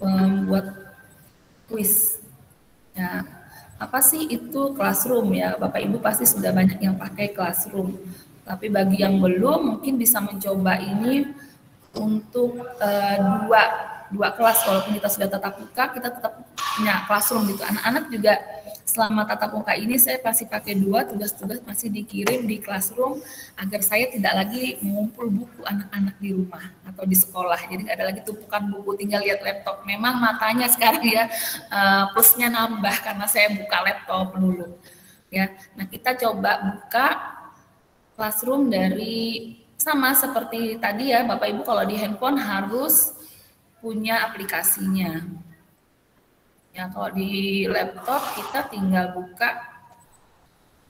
membuat kuis. Ya, apa sih itu Classroom ya? Bapak Ibu pasti sudah banyak yang pakai Classroom. Tapi bagi yang belum mungkin bisa mencoba ini untuk dua kelas. Walaupun kita sudah tatap muka, kita tetap punya Classroom gitu. Anak-anak juga selama tatap muka ini saya pasti pakai dua, tugas-tugas masih dikirim di Classroom agar saya tidak lagi mengumpul buku anak-anak di rumah atau di sekolah. Jadi nggak ada lagi tumpukan buku, tinggal lihat laptop. Memang matanya sekarang ya plusnya nambah karena saya buka laptop dulu. Ya, nah kita coba buka Classroom dari sama seperti tadi ya, Bapak Ibu kalau di handphone harus punya aplikasinya. Ya, kalau di laptop kita tinggal buka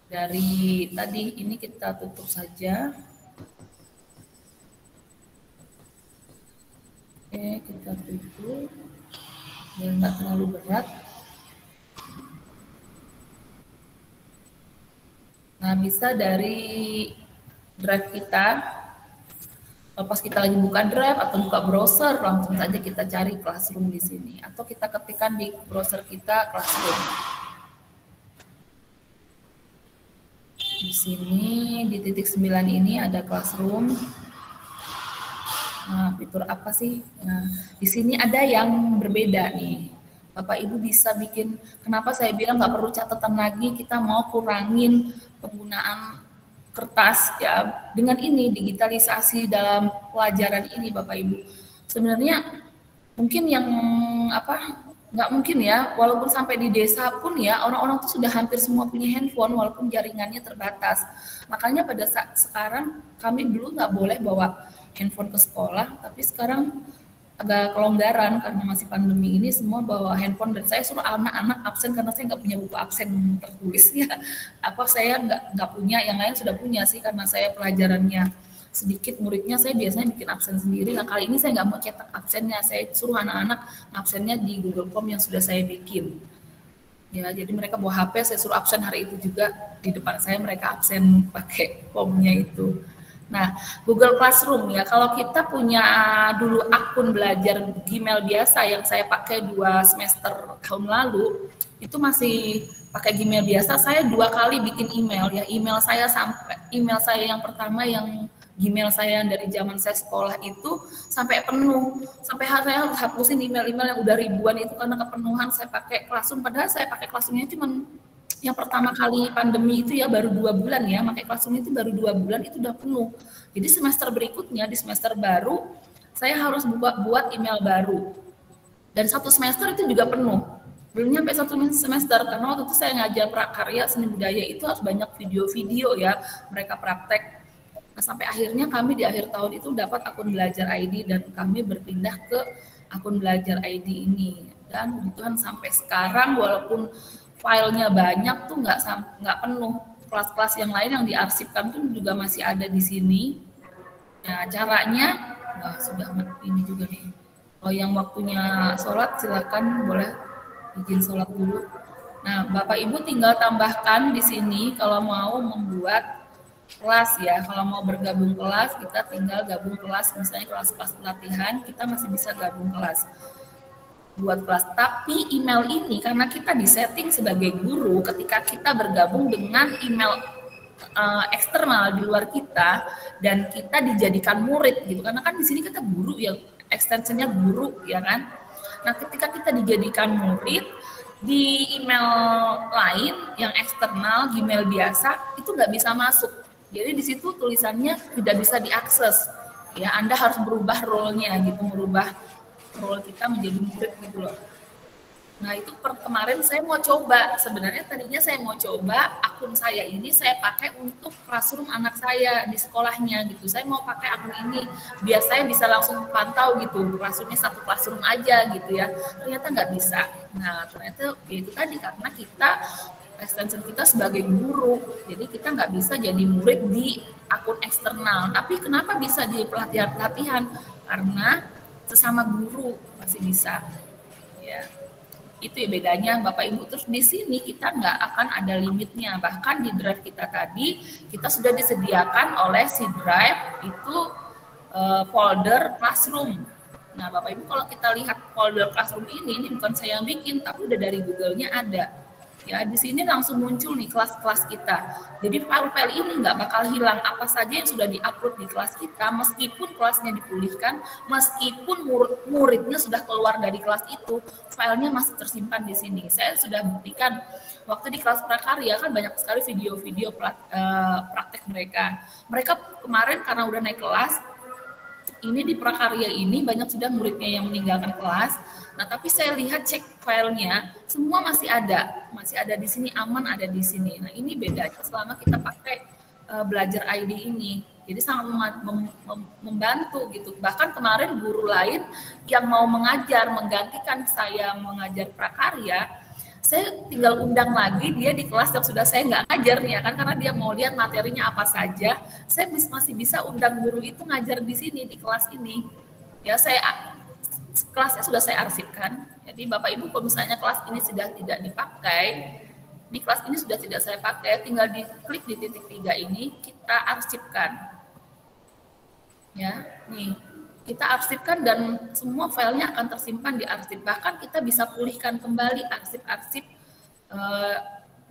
dari tadi, ini kita tutup saja. Oke, kita tutup. Biar nggak terlalu berat. Nah, bisa dari drive kita. Pas kita lagi buka drive atau buka browser, langsung saja kita cari Classroom di sini. Atau kita ketikkan di browser kita Classroom. Di sini, di titik 9 ini ada Classroom. Nah, fitur apa sih? Nah, di sini ada yang berbeda nih. Bapak Ibu bisa bikin, kenapa saya bilang nggak perlu catatan lagi, kita mau kurangin penggunaan kertas ya dengan ini digitalisasi dalam pelajaran ini Bapak Ibu. Sebenarnya mungkin yang nggak mungkin ya, walaupun sampai di desa pun ya orang-orang tuh sudah hampir semua punya handphone walaupun jaringannya terbatas. Makanya pada saat sekarang kami dulu nggak boleh bawa handphone ke sekolah, tapi sekarang agak kelonggaran karena masih pandemi ini semua bawa handphone, dan saya suruh anak-anak absen karena saya nggak punya buku absen tertulis ya. Saya nggak punya, yang lain sudah punya sih karena saya pelajarannya sedikit muridnya, saya biasanya bikin absen sendiri. Nah kali ini saya nggak mau cetak absennya, saya suruh anak-anak absennya di Google Form yang sudah saya bikin. Ya, jadi mereka bawa HP, saya suruh absen hari itu juga di depan saya, mereka absen pakai formnya itu. Nah, Google Classroom ya, kalau kita punya dulu akun belajar Gmail biasa yang saya pakai 2 semester tahun lalu, itu masih pakai Gmail biasa, saya 2 kali bikin email ya. Email saya yang pertama yang Gmail saya dari zaman saya sekolah itu sampai penuh, sampai saya harus hapusin email-email yang udah ribuan itu karena kepenuhan. Saya pakai Classroom, padahal saya pakai Classroom-nya cuma yang pertama kali pandemi itu ya baru 2 bulan ya, pakai Classroom itu baru 2 bulan itu udah penuh. Jadi semester berikutnya di semester baru saya harus buat email baru. Dan 1 semester itu juga penuh. Belum nyampe 1 semester karena waktu itu saya ngajar prakarya seni budaya itu harus banyak video-video ya, mereka praktek. Nah, sampai akhirnya kami di akhir tahun itu dapat akun belajar ID dan kami berpindah ke akun belajar ID ini. Dan kebetulan sampai sekarang walaupun filenya banyak tuh nggak penuh. Kelas-kelas yang lain yang diarsipkan tuh juga masih ada di sini. Nah, caranya, sudah ini juga nih. Kalau yang waktunya sholat silakan boleh izin sholat dulu. Nah, Bapak Ibu tinggal tambahkan di sini kalau mau membuat kelas ya. Kalau mau bergabung kelas, kita tinggal gabung kelas. Misalnya kelas-kelas pelatihan, kita masih bisa gabung kelas. Buat kelas, tapi email ini karena kita disetting sebagai guru, ketika kita bergabung dengan email eksternal di luar kita dan kita dijadikan murid gitu, karena kan di sini kita guru ya, extensionnya guru ya kan. Nah ketika kita dijadikan murid di email lain yang eksternal, Gmail biasa itu nggak bisa masuk. Jadi di situ tulisannya tidak bisa diakses. Ya Anda harus berubah role-nya gitu, merubah role kita menjadi murid gitu loh. Nah itu kemarin saya mau coba, sebenarnya tadinya saya mau coba akun saya ini saya pakai untuk Classroom anak saya di sekolahnya gitu. Saya mau pakai akun ini biar saya bisa langsung pantau gitu, Classroom-nya 1 Classroom aja gitu ya. Ternyata nggak bisa. Nah ternyata itu tadi karena kita extension kita sebagai guru, jadi kita nggak bisa jadi murid di akun eksternal. Tapi kenapa bisa di pelatihan-pelatihan? Karena sesama guru masih bisa ya, itu ya bedanya Bapak Ibu. Terus di sini kita nggak akan ada limitnya, bahkan di drive kita tadi kita sudah disediakan oleh si drive itu folder Classroom Nah, Bapak Ibu kalau kita lihat folder Classroom ini bukan saya yang bikin, tapi udah dari Google-nya ada. Ya, di sini langsung muncul nih kelas-kelas kita. Jadi file-file ini nggak bakal hilang. Apa saja yang sudah diupload di kelas kita, meskipun kelasnya dipulihkan, meskipun muridnya sudah keluar dari kelas itu, filenya masih tersimpan di sini. Saya sudah buktikan waktu di kelas prakarya kan banyak sekali video-video praktek mereka. Mereka kemarin karena udah naik kelas, ini di prakarya ini banyak sudah muridnya yang meninggalkan kelas. Nah, tapi saya lihat cek filenya, semua masih ada di sini, aman ada di sini. Nah, ini bedanya selama kita pakai belajar ID ini. Jadi sangat membantu gitu. Bahkan kemarin guru lain yang mau mengajar, menggantikan saya mengajar prakarya, saya tinggal undang lagi dia di kelas yang sudah saya nggak ngajar nih ya kan, karena dia mau lihat materinya apa saja. Saya masih bisa undang guru itu ngajar di sini di kelas ini. Ya, kelasnya sudah saya arsipkan. Jadi Bapak Ibu kalau misalnya kelas ini sudah tidak dipakai, di kelas ini sudah tidak saya pakai, tinggal diklik di titik 3 ini, kita arsipkan. Ya, nih kita arsipkan dan semua filenya akan tersimpan di arsip. Bahkan kita bisa pulihkan kembali arsip-arsip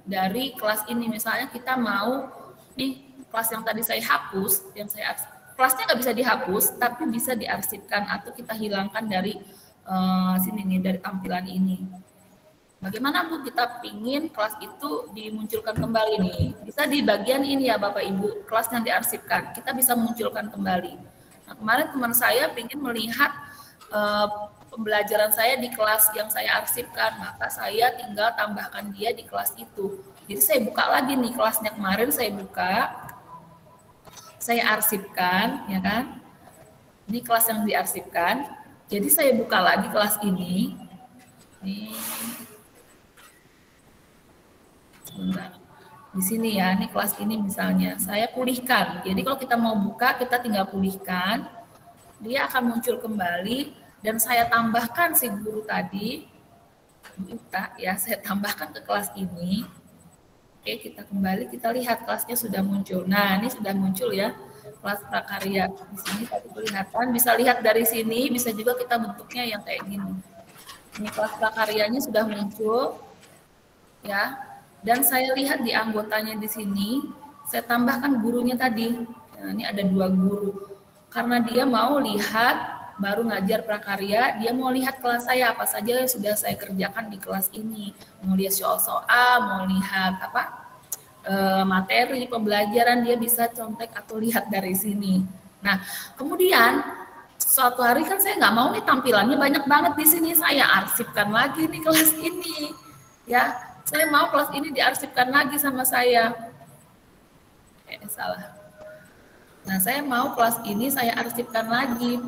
dari kelas ini. Misalnya kita mau di kelas yang tadi saya hapus, kelasnya nggak bisa dihapus, tapi bisa diarsipkan atau kita hilangkan dari sini nih, dari tampilan ini. Bagaimana Bu kita pingin kelas itu dimunculkan kembali nih? Bisa di bagian ini ya Bapak Ibu, kelas yang diarsipkan, kita bisa munculkan kembali. Nah, kemarin teman saya ingin melihat pembelajaran saya di kelas yang saya arsipkan, maka saya tinggal tambahkan dia di kelas itu. Jadi saya buka lagi nih kelasnya kemarin, saya buka, saya arsipkan, ya kan? Ini kelas yang diarsipkan. Jadi saya buka lagi kelas ini. Ini, sebentar. Di sini ya, ini kelas ini misalnya, saya pulihkan. Jadi kalau kita mau buka, kita tinggal pulihkan, dia akan muncul kembali, dan saya tambahkan si guru tadi, ya, saya tambahkan ke kelas ini. Oke, kita kembali, kita lihat kelasnya sudah muncul. Nah, ini sudah muncul ya, kelas prakarya. Di sini tadi kelihatan, bisa lihat dari sini, bisa juga kita bentuknya yang kayak gini. Ini kelas prakaryanya sudah muncul, ya. Dan saya lihat di anggotanya di sini, saya tambahkan gurunya tadi. Nah, ini ada 2 guru. Karena dia mau lihat, baru ngajar prakarya, dia mau lihat kelas saya, apa saja yang sudah saya kerjakan di kelas ini. Mau lihat soal-soal, mau lihat materi pembelajaran, dia bisa contek atau lihat dari sini. Nah, kemudian suatu hari kan saya nggak mau nih tampilannya banyak banget di sini, saya arsipkan lagi nih kelas ini. Ya, saya mau kelas ini diarsipkan lagi sama saya. Salah. Nah, saya mau kelas ini saya arsipkan lagi.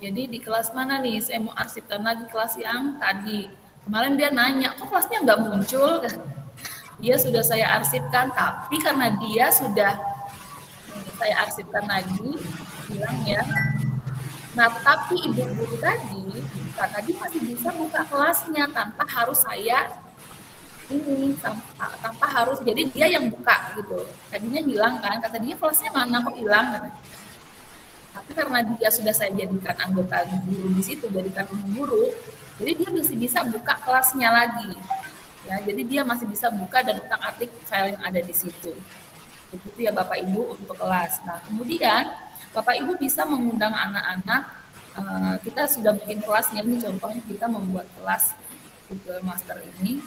Jadi di kelas mana nih? Saya mau arsipkan lagi kelas yang tadi. Kemarin dia nanya, kok kelasnya nggak muncul? Dia sudah saya arsipkan, tapi karena dia sudah saya arsipkan lagi, bilang ya. Nah, tapi ibu guru tadi masih bisa buka kelasnya tanpa harus saya ini, tanpa harus, jadi dia yang buka gitu. Tadinya hilang kan, kata dia kelasnya mana kok hilang? Tapi karena dia sudah saya jadikan anggota guru di situ, jadikan guru, jadi dia masih bisa buka kelasnya lagi. Ya, jadi dia masih bisa buka dan utak-atik file yang ada di situ. Begitu ya Bapak Ibu untuk kelas. Nah, kemudian Bapak Ibu bisa mengundang anak-anak. Kita sudah bikin kelasnya, ini contohnya kita membuat kelas Google Master ini.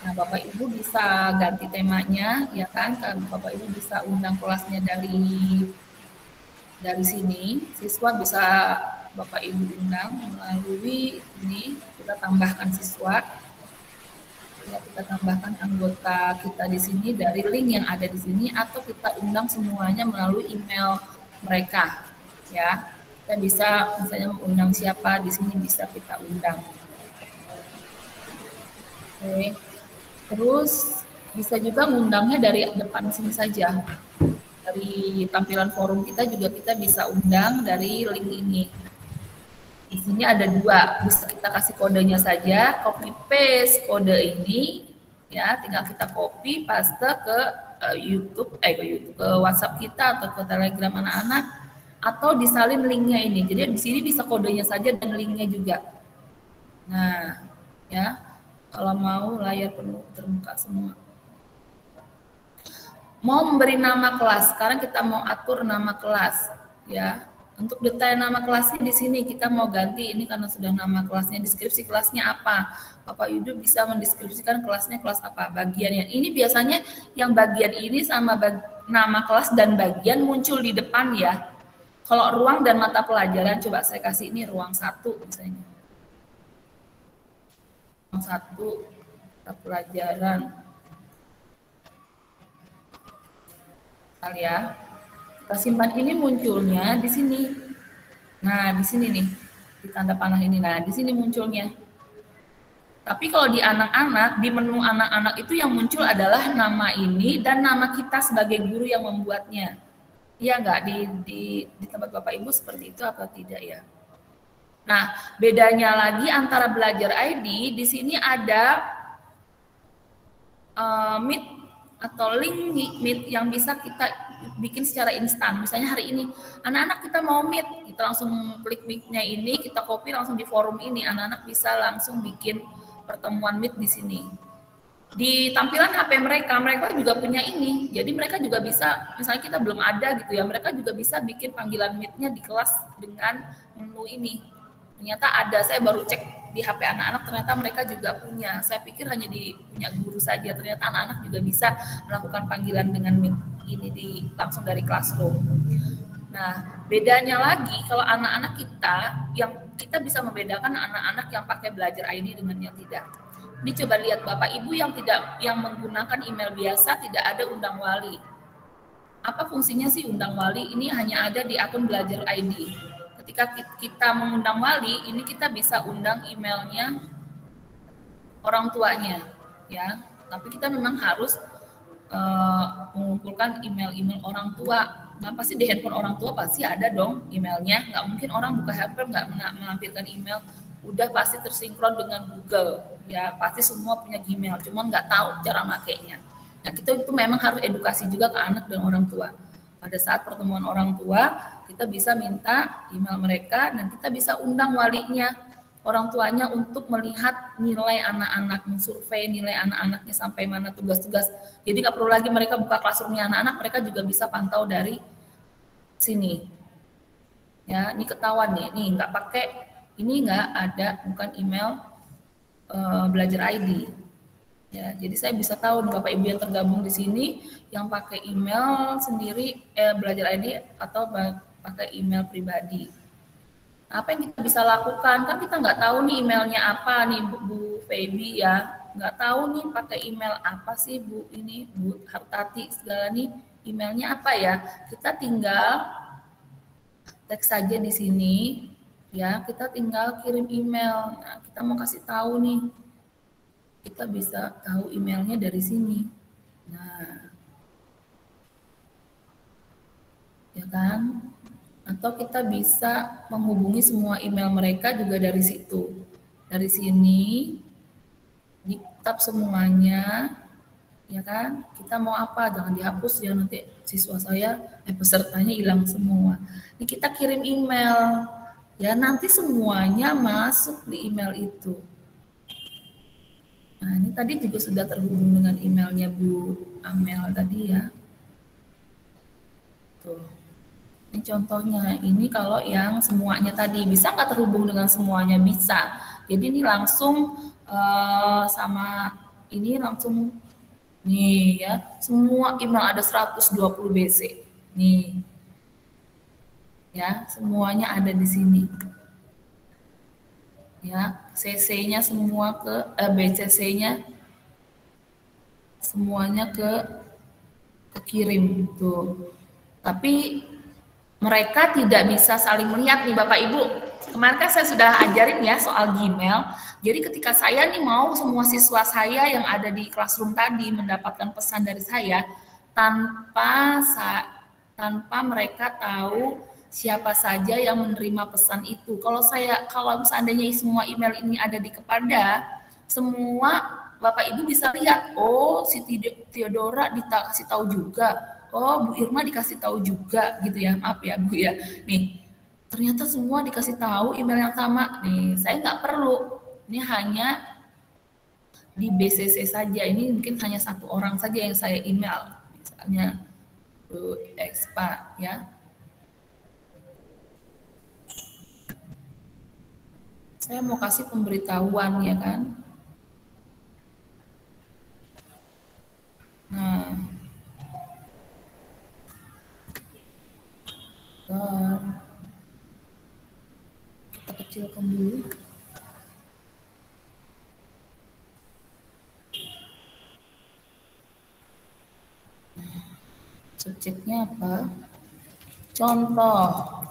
Nah, Bapak Ibu bisa ganti temanya, ya kan? Bapak Ibu bisa undang kelasnya dari sini. Siswa bisa Bapak Ibu undang melalui ini, kita tambahkan siswa. Ya, kita tambahkan anggota kita di sini dari link yang ada di sini, atau kita undang semuanya melalui email mereka. Ya, kita bisa misalnya mengundang siapa di sini, bisa kita undang. Oke. Terus bisa juga ngundangnya dari depan sini saja. Dari tampilan forum kita juga kita bisa undang dari link ini. Di sini ada 2, bisa kita kasih kodenya saja, copy paste kode ini, ya tinggal kita copy paste ke YouTube, ke WhatsApp kita atau ke Telegram anak-anak. atau disalin linknya ini. Jadi di sini bisa kodenya saja dan linknya juga. Nah, ya, kalau mau layar penuh terbuka semua. Mau memberi nama kelas. Sekarang kita mau atur nama kelas, ya. Untuk detail nama kelasnya di sini kita mau ganti ini karena sudah nama kelasnya, deskripsi kelasnya apa. Bapak Ibu bisa mendeskripsikan kelasnya kelas apa, bagiannya. Ini biasanya yang bagian ini sama nama kelas dan bagian muncul di depan ya. Kalau ruang dan mata pelajaran, coba saya kasih ini ruang 1 misalnya. Ruang 1 mata pelajaran. Ya, kita simpan ini munculnya di sini. Nah, di sini nih, di tanda panah ini. Nah, di sini munculnya. Tapi kalau di anak-anak, di menu anak-anak itu yang muncul adalah nama ini dan nama kita sebagai guru yang membuatnya. Iya nggak di tempat Bapak Ibu seperti itu atau tidak ya? Nah, bedanya lagi antara belajar ID, di sini ada Meet atau link Meet yang bisa kita bikin secara instan. Misalnya hari ini, anak-anak kita mau Meet, kita langsung klik Meet-nya ini, kita copy langsung di forum ini, anak-anak bisa langsung bikin pertemuan Meet di sini. Di tampilan HP mereka juga punya ini, jadi mereka juga bisa, misalnya kita belum ada gitu ya, mereka juga bisa bikin panggilan Meet-nya di kelas dengan menu ini. Ternyata ada, saya baru cek di HP anak-anak, ternyata mereka juga punya. Saya pikir hanya punya guru saja, ternyata anak-anak juga bisa melakukan panggilan dengan Meet ini langsung dari Classroom. Nah, bedanya lagi kalau anak-anak kita, yang kita bisa membedakan anak-anak yang pakai belajar ID dengan yang tidak. Ini coba lihat Bapak Ibu yang menggunakan email biasa tidak ada undang wali. Apa fungsinya sih undang wali? Ini hanya ada di akun belajar ID. Ketika kita mengundang wali, ini kita bisa undang emailnya orang tuanya, ya. Tapi kita memang harus mengumpulkan email orang tua. Nah, pasti di handphone orang tua pasti ada dong emailnya. Nggak mungkin orang buka handphone nggak melampirkan email. Udah pasti tersinkron dengan Google, ya. Pasti semua punya Gmail, cuman nggak tahu cara makainya. Nah, kita itu memang harus edukasi juga ke anak dan orang tua. Pada saat pertemuan orang tua, kita bisa minta email mereka dan kita bisa undang walinya, orang tuanya untuk melihat nilai anak-anak, mensurvei nilai anak-anaknya sampai mana tugas-tugas. Jadi nggak perlu lagi mereka buka classroom-nya anak-anak, mereka juga bisa pantau dari sini. Ya, ini ketahuan nih nggak pakai, ini nggak ada, bukan email belajar ID. Ya, jadi saya bisa tahu Bapak Ibu yang tergabung di sini yang pakai email sendiri belajar ID atau pakai email pribadi. Apa yang kita bisa lakukan? Kan kita nggak tahu nih emailnya apa nih Bu Feby ya, nggak tahu nih pakai email apa sih Bu ini Bu Hartati segala nih emailnya apa ya? Kita tinggal teks saja di sini ya, kita tinggal kirim email. Nah, kita mau kasih tahu nih. Kita bisa tahu emailnya dari sini. Nah, ya kan? Atau kita bisa menghubungi semua email mereka juga dari situ. Dari sini, di tab semuanya, ya kan? Kita mau apa? Jangan dihapus ya, nanti siswa saya, pesertanya hilang semua. Ini kita kirim email, ya nanti semuanya masuk di email itu. Nah, ini tadi juga sudah terhubung dengan emailnya Bu Amel tadi ya. Tuh. Ini contohnya, ini kalau yang semuanya tadi, bisa nggak terhubung dengan semuanya? Bisa. Jadi ini langsung sama ini langsung, nih ya, semua email ada 120 BC. Nih. Ya, semuanya ada di sini. Ya, CC-nya semua ke BCC-nya semuanya kekirim tuh. Tapi mereka tidak bisa saling melihat nih Bapak Ibu. Kemarin kan saya sudah ajarin ya soal Gmail. Jadi ketika saya nih mau semua siswa saya yang ada di classroom tadi mendapatkan pesan dari saya tanpa mereka tahu siapa saja yang menerima pesan itu. Kalau seandainya semua email ini ada di Kepada, semua Bapak Ibu bisa lihat, oh si Theodora dikasih tahu juga, oh Bu Irma dikasih tahu juga gitu ya, maaf ya Bu ya. Nih, ternyata semua dikasih tahu email yang sama. Nih, saya nggak perlu. Ini hanya di BCC saja. Ini mungkin hanya satu orang saja yang saya email. Misalnya Bu Expa ya. Saya mau kasih pemberitahuan ya kan. Nah, kita kecilkan dulu. Subjeknya apa? Contoh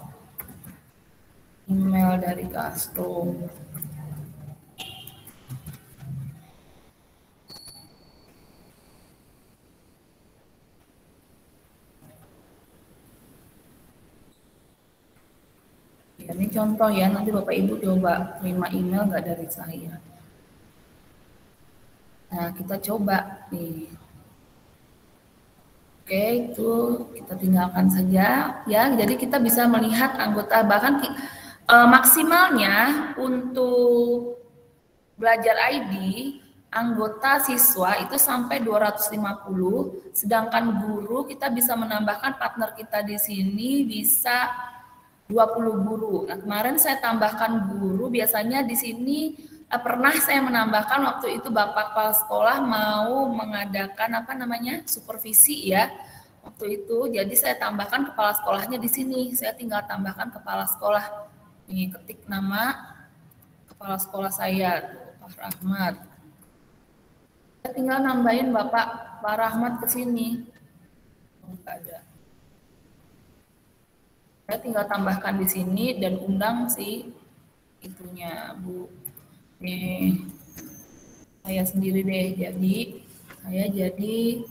email dari Castro. Ini contoh ya, nanti Bapak Ibu coba terima email nggak dari saya. Nah, kita coba nih. Oke, itu kita tinggalkan saja ya. Jadi kita bisa melihat anggota, bahkan maksimalnya untuk belajar ID anggota siswa itu sampai 250, sedangkan guru kita bisa menambahkan partner kita di sini bisa 20 guru. Nah, kemarin saya tambahkan guru, biasanya di sini pernah saya menambahkan waktu itu Bapak Kepala Sekolah mau mengadakan supervisi ya. Waktu itu jadi saya tambahkan kepala sekolahnya di sini. Saya tinggal tambahkan kepala sekolah. Nih, ketik nama kepala sekolah saya, Pak Rahmat. Saya tinggal nambahin Pak Rahmat ke sini. Enggak ada. Saya tinggal tambahkan di sini dan undang si itunya Bu. Nih, saya sendiri deh, saya jadi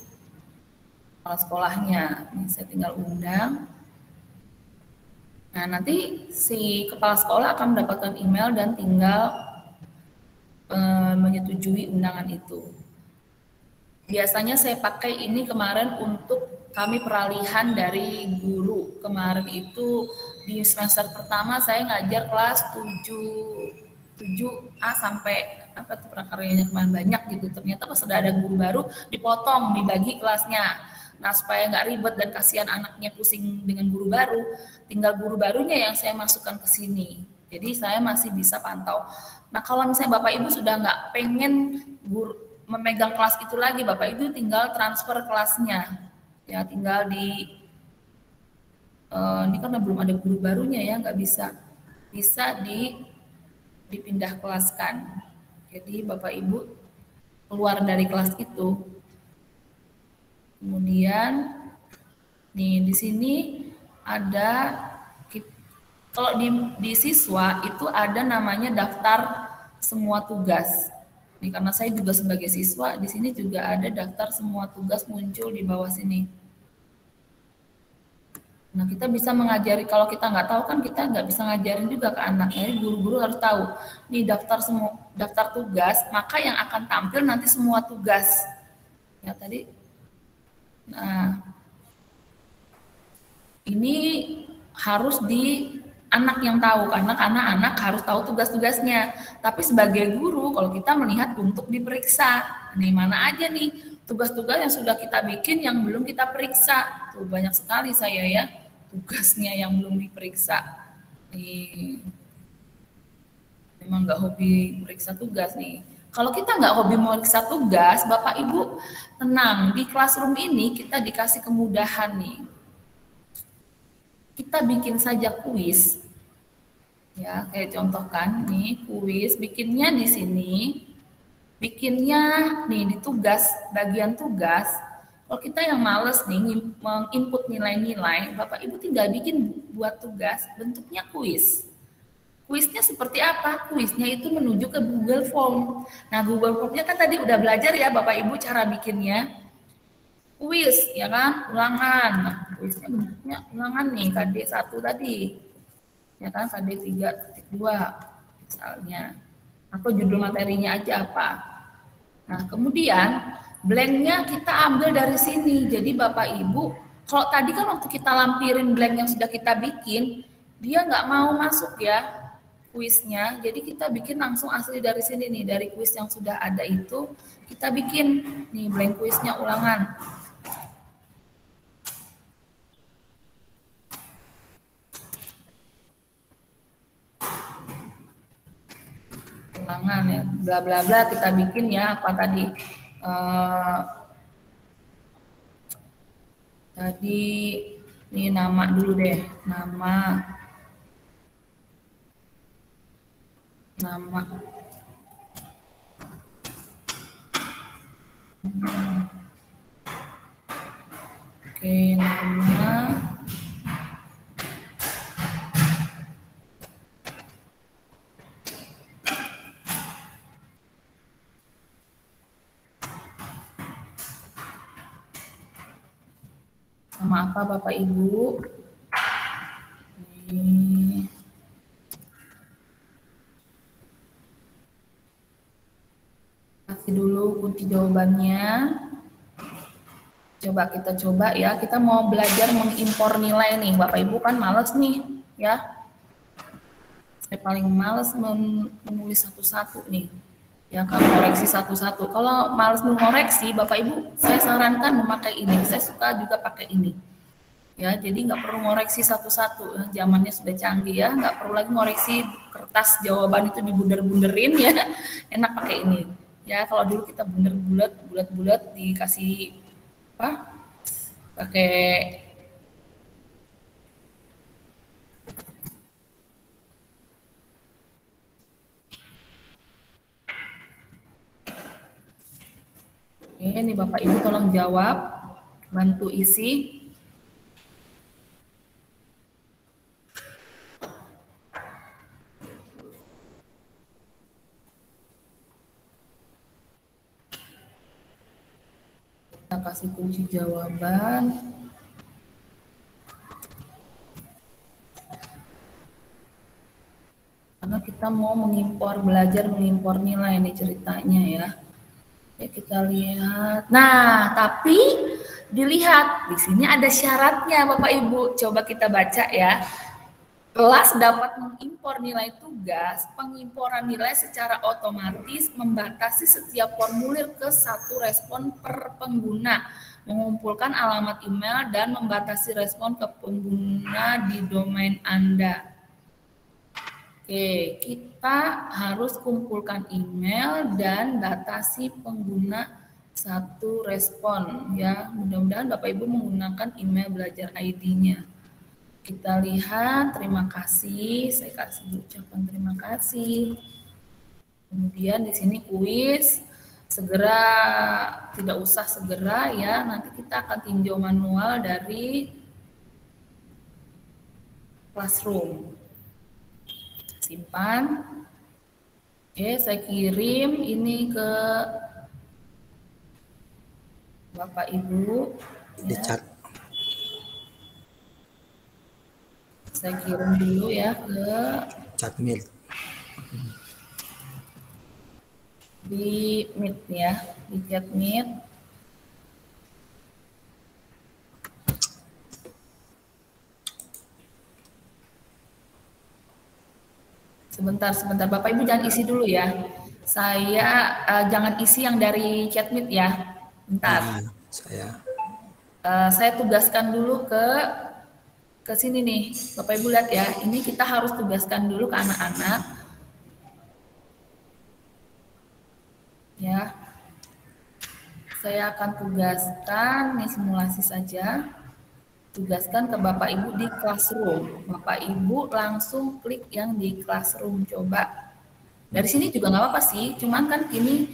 kepala sekolahnya. Nih, saya tinggal undang. Nah, nanti si kepala sekolah akan mendapatkan email dan tinggal menyetujui undangan itu. Biasanya saya pakai ini kemarin untuk kami peralihan dari guru. Kemarin itu di semester pertama saya ngajar kelas 7A sampai apa tuh prakaryanya kemarin banyak gitu. Ternyata pas sudah ada guru baru dipotong, dibagi kelasnya. Nah, supaya nggak ribet dan kasihan anaknya pusing dengan guru baru, tinggal guru barunya yang saya masukkan ke sini. Jadi saya masih bisa pantau. Nah, kalau misalnya Bapak Ibu sudah nggak pengen memegang kelas itu lagi, Bapak Ibu tinggal transfer kelasnya. Ya, tinggal ini karena belum ada guru barunya ya, nggak bisa dipindah kelaskan. Jadi Bapak Ibu keluar dari kelas itu. Kemudian nih di sini ada, kalau di siswa itu ada namanya daftar semua tugas. Nih, karena saya juga sebagai siswa, di sini juga ada daftar semua tugas muncul di bawah sini. Nah, kita bisa mengajari, kalau kita nggak tahu kan kita nggak bisa ngajarin juga ke anak. Jadi guru-guru harus tahu, nih daftar tugas, maka yang akan tampil nanti semua tugas. Ya tadi, nah ini harus di anak yang tahu, karena anak harus tahu tugas-tugasnya. Tapi sebagai guru, kalau kita melihat untuk diperiksa, nih mana aja nih tugas-tugas yang sudah kita bikin yang belum kita periksa. Tuh banyak sekali saya ya tugasnya yang belum diperiksa. Nih, memang nggak hobi periksa tugas nih. Kalau kita nggak hobi meriksa tugas, Bapak Ibu tenang, di classroom ini kita dikasih kemudahan nih. Kita bikin saja kuis, ya kayak contohkan nih kuis, bikinnya di sini, bikinnya nih di tugas, bagian tugas. Kalau kita yang males nih menginput nilai-nilai, Bapak Ibu tinggal bikin buat tugas, bentuknya kuis. Kuisnya seperti apa? Kuisnya itu menuju ke Google Form. Nah, Google Form-nya kan tadi udah belajar ya Bapak Ibu cara bikinnya. Kuis, ya kan? Ulangan. Nah, kuisnya bentuknya ulangan nih, KD 1 tadi. Ya kan, KD 3.2 misalnya. Atau judul materinya aja apa. Nah, kemudian blank-nya kita ambil dari sini. Jadi Bapak Ibu Kalau tadi kan waktu kita lampirin blank yang sudah kita bikin, dia nggak mau masuk ya kuisnya. Jadi kita bikin langsung asli dari sini nih, dari kuis yang sudah ada itu kita bikin nih blank kuisnya ulangan. Ulangan ya, bla bla bla kita bikin ya apa tadi? Tadi ini nama dulu deh, nama oke, nama sama apa Bapak Ibu? Ini. Kasih dulu kunci jawabannya. Coba kita coba ya, kita mau belajar mengimpor nilai nih. Bapak Ibu kan males nih ya. Saya paling males menulis satu-satu nih. Ya kan, koreksi satu-satu. Kalau males mengoreksi, Bapak Ibu, saya sarankan memakai ini. Saya suka juga pakai ini. Ya, jadi nggak perlu ngoreksi satu-satu. Zamannya sudah canggih ya, nggak perlu lagi ngoreksi kertas jawaban itu dibunder-bunderin ya. Enak pakai ini. Ya, kalau dulu kita bunder bulat dikasih apa? Pakai ini Bapak Ibu tolong jawab, bantu isi. Kita kasih kunci jawaban. Karena kita mau belajar mengimpor nilai ini ceritanya ya. Ya kita lihat. Nah, tapi dilihat di sini ada syaratnya Bapak Ibu. Coba kita baca ya. Kelas dapat mengimpor nilai tugas. Pengimporan nilai secara otomatis membatasi setiap formulir ke satu respon per pengguna, mengumpulkan alamat email dan membatasi respon ke pengguna di domain Anda. Oke, kita harus kumpulkan email dan batasi pengguna satu respon ya. Mudah-mudahan Bapak Ibu menggunakan email belajar ID-nya. Kita lihat, terima kasih. Saya kasih ucapan terima kasih. Kemudian di sini kuis, segera, tidak usah segera ya. Nanti kita akan tinjau manual dari Classroom. Simpan. Oke, saya kirim ini ke Bapak Ibu. Di chat. Saya kirim dulu ya ke chat Meet. Di Meet ya, di chat Meet. Sebentar, Bapak Ibu jangan isi dulu ya. Saya jangan isi yang dari chat Meet ya. Bentar. Saya tugaskan dulu ke sini nih. Bapak Ibu lihat ya. Ini kita harus tugaskan dulu ke anak-anak. Ya. Saya akan tugaskan nih simulasi saja. Tugaskan ke Bapak Ibu di Classroom. Bapak Ibu langsung klik yang di Classroom, coba. Dari sini juga nggak apa-apa sih, cuman kan ini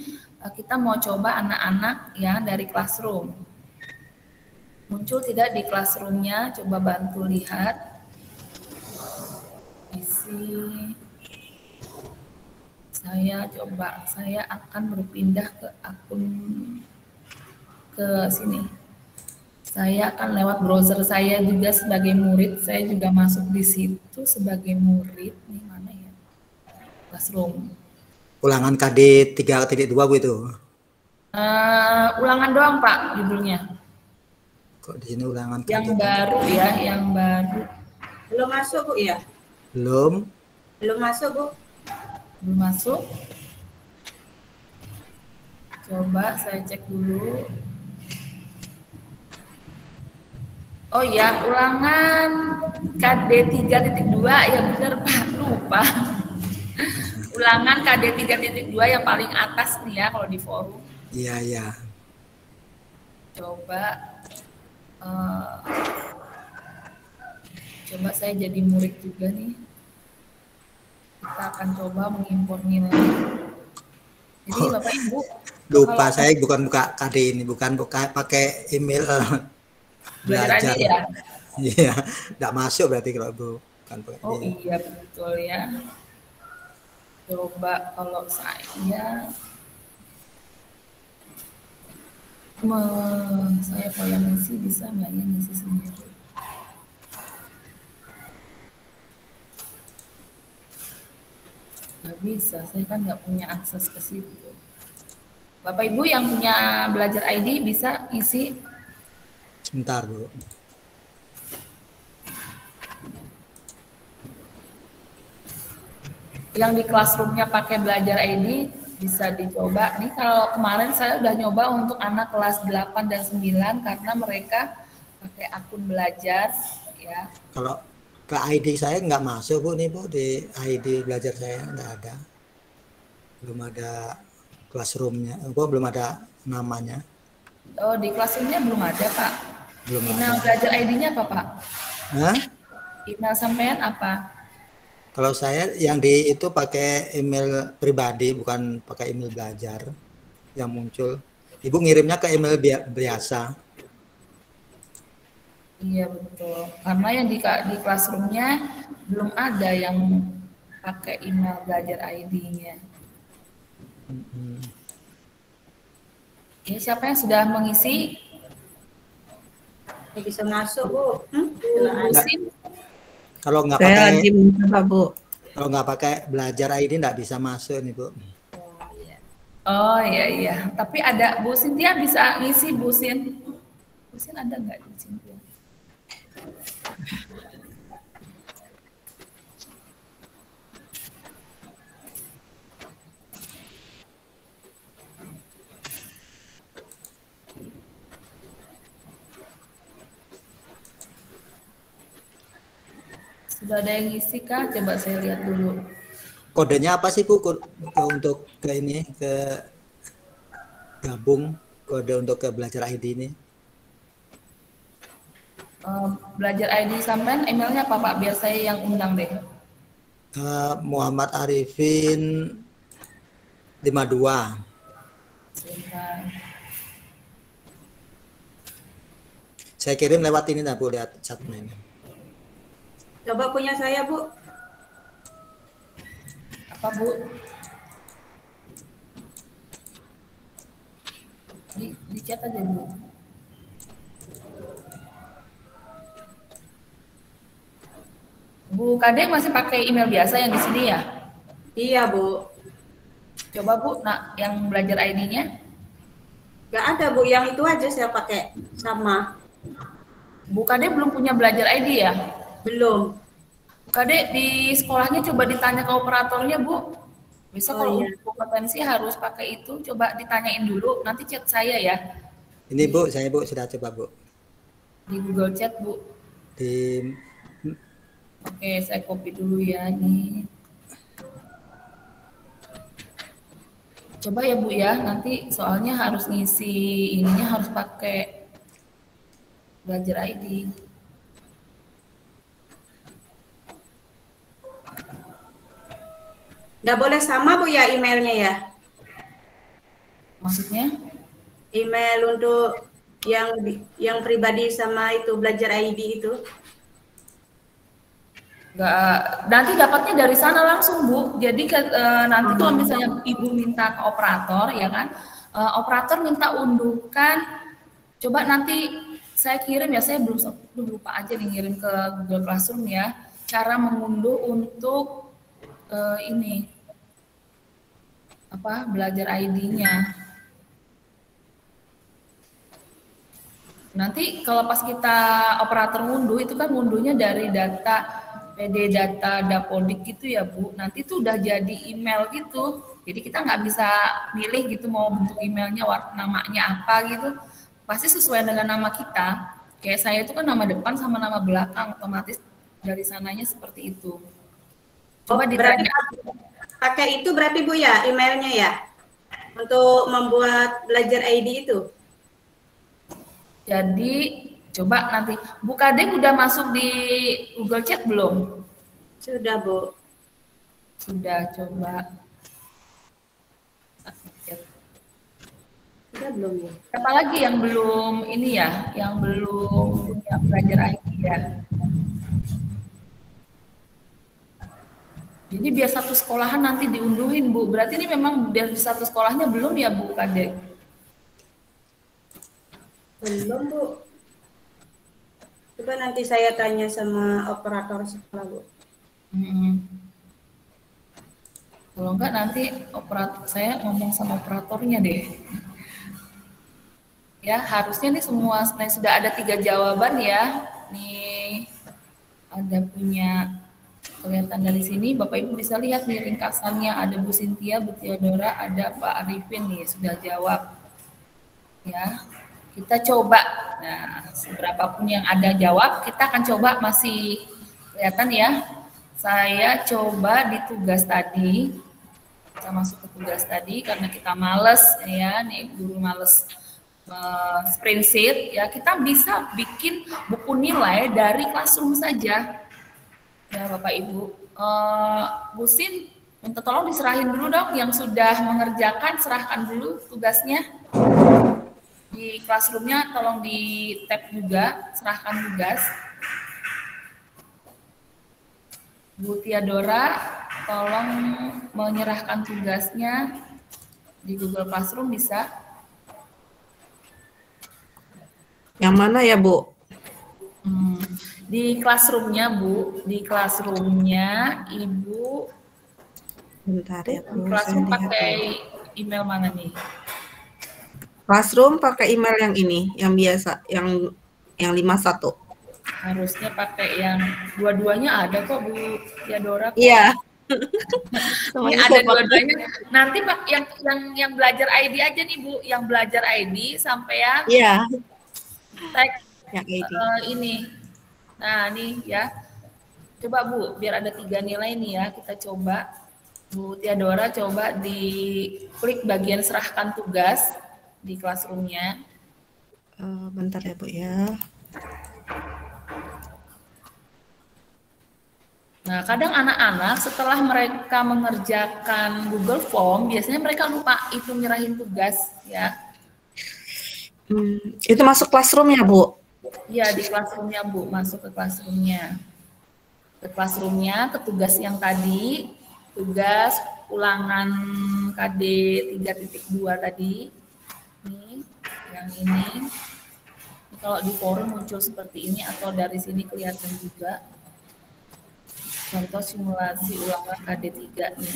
kita mau coba anak-anak ya dari Classroom. Muncul tidak di Classroom-nya, coba bantu lihat. Isi. Saya akan berpindah ke akun ke sini. Saya akan lewat browser saya juga sebagai murid, saya juga masuk di situ sebagai murid. Ini mana ya? Classroom. Ulangan KD 3.2 Bu itu. Ulangan doang Pak judulnya. Kok di sini ulangan Yang kadet? baru ya, yang baru. Belum masuk Bu ya? Belum. Belum masuk Bu. Belum masuk. Coba saya cek dulu. Oh iya, ulangan KD 3.2 ya benar Pak, lupa. Ulangan KD 3.2 yang paling atas nih ya kalau di forum. Iya, iya. Coba coba saya jadi murid juga nih. Kita akan coba mengimpor nilai. Jadi Bapak Ibu Lupa, kalau saya bukan buka KD ini, bukan buka pakai email belajar aja belajar. ya. Iya, enggak masuk berarti kalau bukan pakai Oh ini. iya betul ya. Coba kalau saya kalau yang ngisi bisa nggak ya ngisi sendiri? Nggak bisa, saya kan nggak punya akses ke situ. Bapak Ibu yang punya belajar ID bisa isi. Sebentar, Bu. Yang di classroomnya pakai belajar ID bisa dicoba. Nih kalau kemarin saya udah nyoba untuk anak kelas 8 dan 9 karena mereka pakai akun belajar ya. Kalau ke ID saya nggak masuk Bu nih Bu, di ID belajar saya nggak ada. Belum ada classroomnya, belum ada namanya. Oh di classroomnya belum ada Pak. Belum Email ada. belajar ID-nya apa Pak? Hah? Email sampean apa? Kalau saya yang di itu pakai email pribadi, bukan pakai email belajar yang muncul. Ibu ngirimnya ke email biasa. Iya betul. Karena yang di classroomnya belum ada yang pakai email belajar ID-nya. Ya, siapa yang sudah mengisi? Bisa masuk Bu. Musim? Kalau nggak Saya pakai, lagi mencoba Bu. kalau nggak pakai belajar ID nggak bisa masuk nih Bu. Oh iya iya. Tapi ada Bu Sintia bisa ngisi Bu Sin. Bu Sin ada nggak Bu Sintia? Sudah ada yang ngisi kah? Coba saya lihat dulu. Kodenya apa sih Bu untuk ke ini, ke gabung kode untuk ke belajar ID ini? Belajar ID sampean emailnya apa Pak? Biar saya yang undang deh. Muhammad Arifin 52. Sebentar. Saya kirim lewat ini dah Bu, lihat chatnya ini. Coba punya saya Bu. Apa Bu? Di chat aja Bu. Bu Kadek masih pakai email biasa yang di sini ya? Iya Bu. Coba Bu, nah yang belajar ID-nya? Gak ada Bu, yang itu aja saya pakai sama. Bu Kadek belum punya belajar ID ya? Belum. Bu Kadek di sekolahnya coba ditanya ke operatornya Bu. Besok kalau iya. kompetensi harus pakai itu, coba ditanyain dulu. Nanti chat saya ya. Ini Bu, saya Bu sudah coba Bu. Di Google Chat Bu. Di Oke, saya copy dulu ya nih. Coba ya Bu ya, nanti soalnya harus ngisi ininya harus pakai belajar ID. Nggak boleh sama Bu ya emailnya ya? Maksudnya? Email untuk yang pribadi sama itu belajar ID itu. Nggak, nanti dapatnya dari sana langsung Bu. Jadi nanti kalau misalnya Ibu minta ke operator ya kan, operator minta unduhkan. Coba nanti saya kirim ya, saya belum lupa aja nih ngirim ke Google Classroom ya. Cara mengunduh untuk ini apa belajar ID-nya. Nanti kalau pas kita operator ngunduh itu kan ngunduhnya dari data PD data Dapodik gitu ya Bu. Nanti itu udah jadi email gitu. Jadi kita nggak bisa milih gitu mau bentuk emailnya namanya apa gitu. Pasti sesuai dengan nama kita. Kayak saya itu kan nama depan sama nama belakang, otomatis dari sananya seperti itu. Coba ditanya. Pakai itu berarti Bu ya emailnya ya untuk membuat belajar ID itu. Jadi coba nanti Bu Kadek udah masuk di Google Chat belum? Sudah Bu. Sudah, coba. Sudah belum ya? Siapa lagi yang belum ini ya, yang belum punya belajar IT ya? Jadi biar satu sekolahan nanti diunduhin Bu. Berarti ini memang biar satu sekolahnya belum ya Bu Kadek? Belum Bu. Coba nanti saya tanya sama operator sekolah Bu. Kalau enggak nanti saya ngomong sama operatornya deh. Ya harusnya nih semua sudah ada 3 jawaban ya. Nih ada punya kelihatan dari sini. Bapak Ibu bisa lihat nih ringkasannya. Ada Bu Sintia, Bu Theodora, ada Pak Arifin nih sudah jawab. Ya kita coba. Nah seberapapun yang ada jawab, kita akan coba masih kelihatan ya. Saya coba di tugas tadi, kita masuk ke tugas tadi karena kita males ya, nih guru males spreadsheet ya, kita bisa bikin buku nilai dari Classroom saja ya Bapak Ibu. Bu Sin, minta tolong diserahin dulu dong yang sudah mengerjakan, serahkan dulu tugasnya di Classroom-nya, tolong di tab juga, serahkan tugas. Bu Theodora, tolong menyerahkan tugasnya di Google Classroom bisa? Yang mana ya Bu? Di Classroom-nya Bu, di Classroom-nya Ibu. Bentar ya Bu. Classroom pakai email mana nih? Classroom pakai email yang ini, yang biasa, yang 51. Harusnya pakai yang dua-duanya ada kok Bu Theodora. Iya. Ini ada dua-duanya. Nanti Pak yang belajar ID aja nih Bu, yang belajar ID sampai Iya. tag Yang ID. ini. Nah, nih ya. Coba Bu, biar ada 3 nilai nih ya, kita coba. Bu Theodora coba klik bagian serahkan tugas di Classroom-nya. Bentar ya Bu ya. Nah, kadang anak-anak setelah mereka mengerjakan Google Form, biasanya mereka lupa itu nyerahin tugas, ya. Itu masuk Classroom ya, Bu? Iya, di Classroom-nya, Bu. Masuk ke Classroom-nya. Ke Classroom-nya, ke tugas yang tadi, tugas ulangan KD 3.2 tadi. Nih, yang ini. Kalau di forum muncul seperti ini, atau dari sini kelihatan juga. Contoh simulasi ulangan KD 3 nih.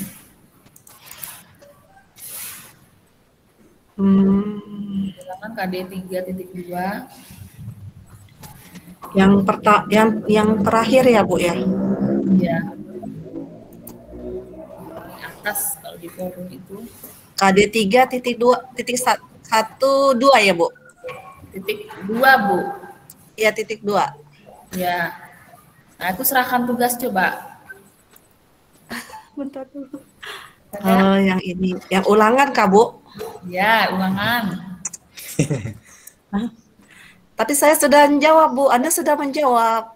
Ulangan KD 3.2. Yang terakhir ya, Bu ya? Ya. Paling atas kalau di forum itu. KD 3.2.12 ya, Bu? Titik 2, Bu. Iya, titik 2. Ya. Nah, aku serahkan tugas coba. Bentar dulu. Oh, yang ini. Yang ulangan, Kak, Bu? Ya, ulangan. Tapi saya sudah menjawab, Bu. Anda sudah menjawab.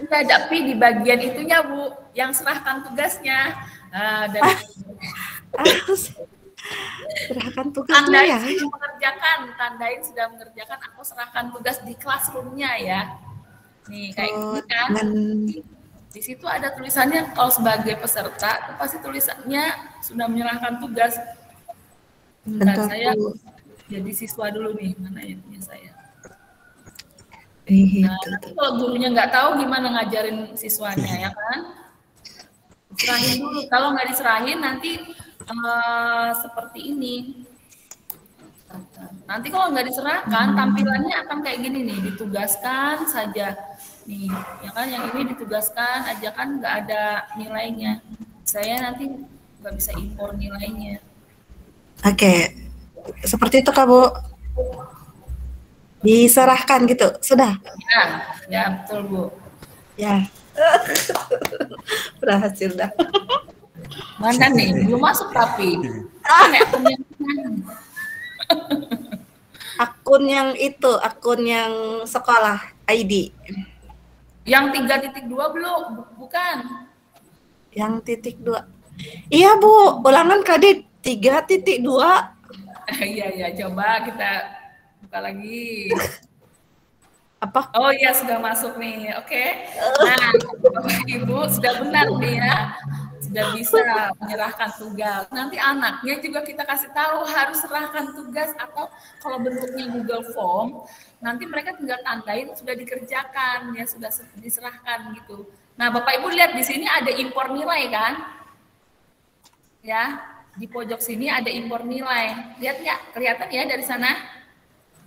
Enggak, tapi di bagian itunya, Bu, yang serahkan tugasnya. Nah, dari serahkan tugasnya ya. Tandain sudah mengerjakan, aku serahkan tugas di Classroom-nya ya. Nih, kayak gini kan. Di situ ada tulisannya kalau sebagai peserta, itu pasti tulisannya sudah menyerahkan tugas. Bentar, saya jadi siswa dulu nih, mana ininya saya. Nah, nanti kalau gurunya nggak tahu gimana ngajarin siswanya, ya kan? Serahin dulu, kalau nggak diserahin nanti seperti ini. Nanti kalau nggak diserahkan, tampilannya akan kayak gini nih, ditugaskan saja. Nih, ya kan yang ini ditugaskan aja kan nggak ada nilainya. Saya nanti nggak bisa impor nilainya. Oke, seperti itu Kak Bu. Diserahkan gitu, sudah? Ya betul Bu. Ya, berhasil dah. Mana nih? Belum masuk tapi. Kan Akun yang itu, akun yang sekolah ID. Yang 3.2 belum, bukan. Yang .2. Iya Bu, ulangan KD 3.2. Iya, coba kita buka lagi. Apa? Oh iya, sudah masuk nih. Oke. Nah, Bapak Ibu sudah benar nih ya. Sudah bisa menyerahkan tugas. Nanti anaknya juga kita kasih tahu harus serahkan tugas, atau kalau bentuknya Google Form, nanti mereka tinggal tandain sudah dikerjakan, ya sudah diserahkan gitu. Nah, Bapak Ibu lihat di sini ada impor nilai kan? Ya, di pojok sini ada impor nilai. Lihat nggak? Kelihatan ya dari sana?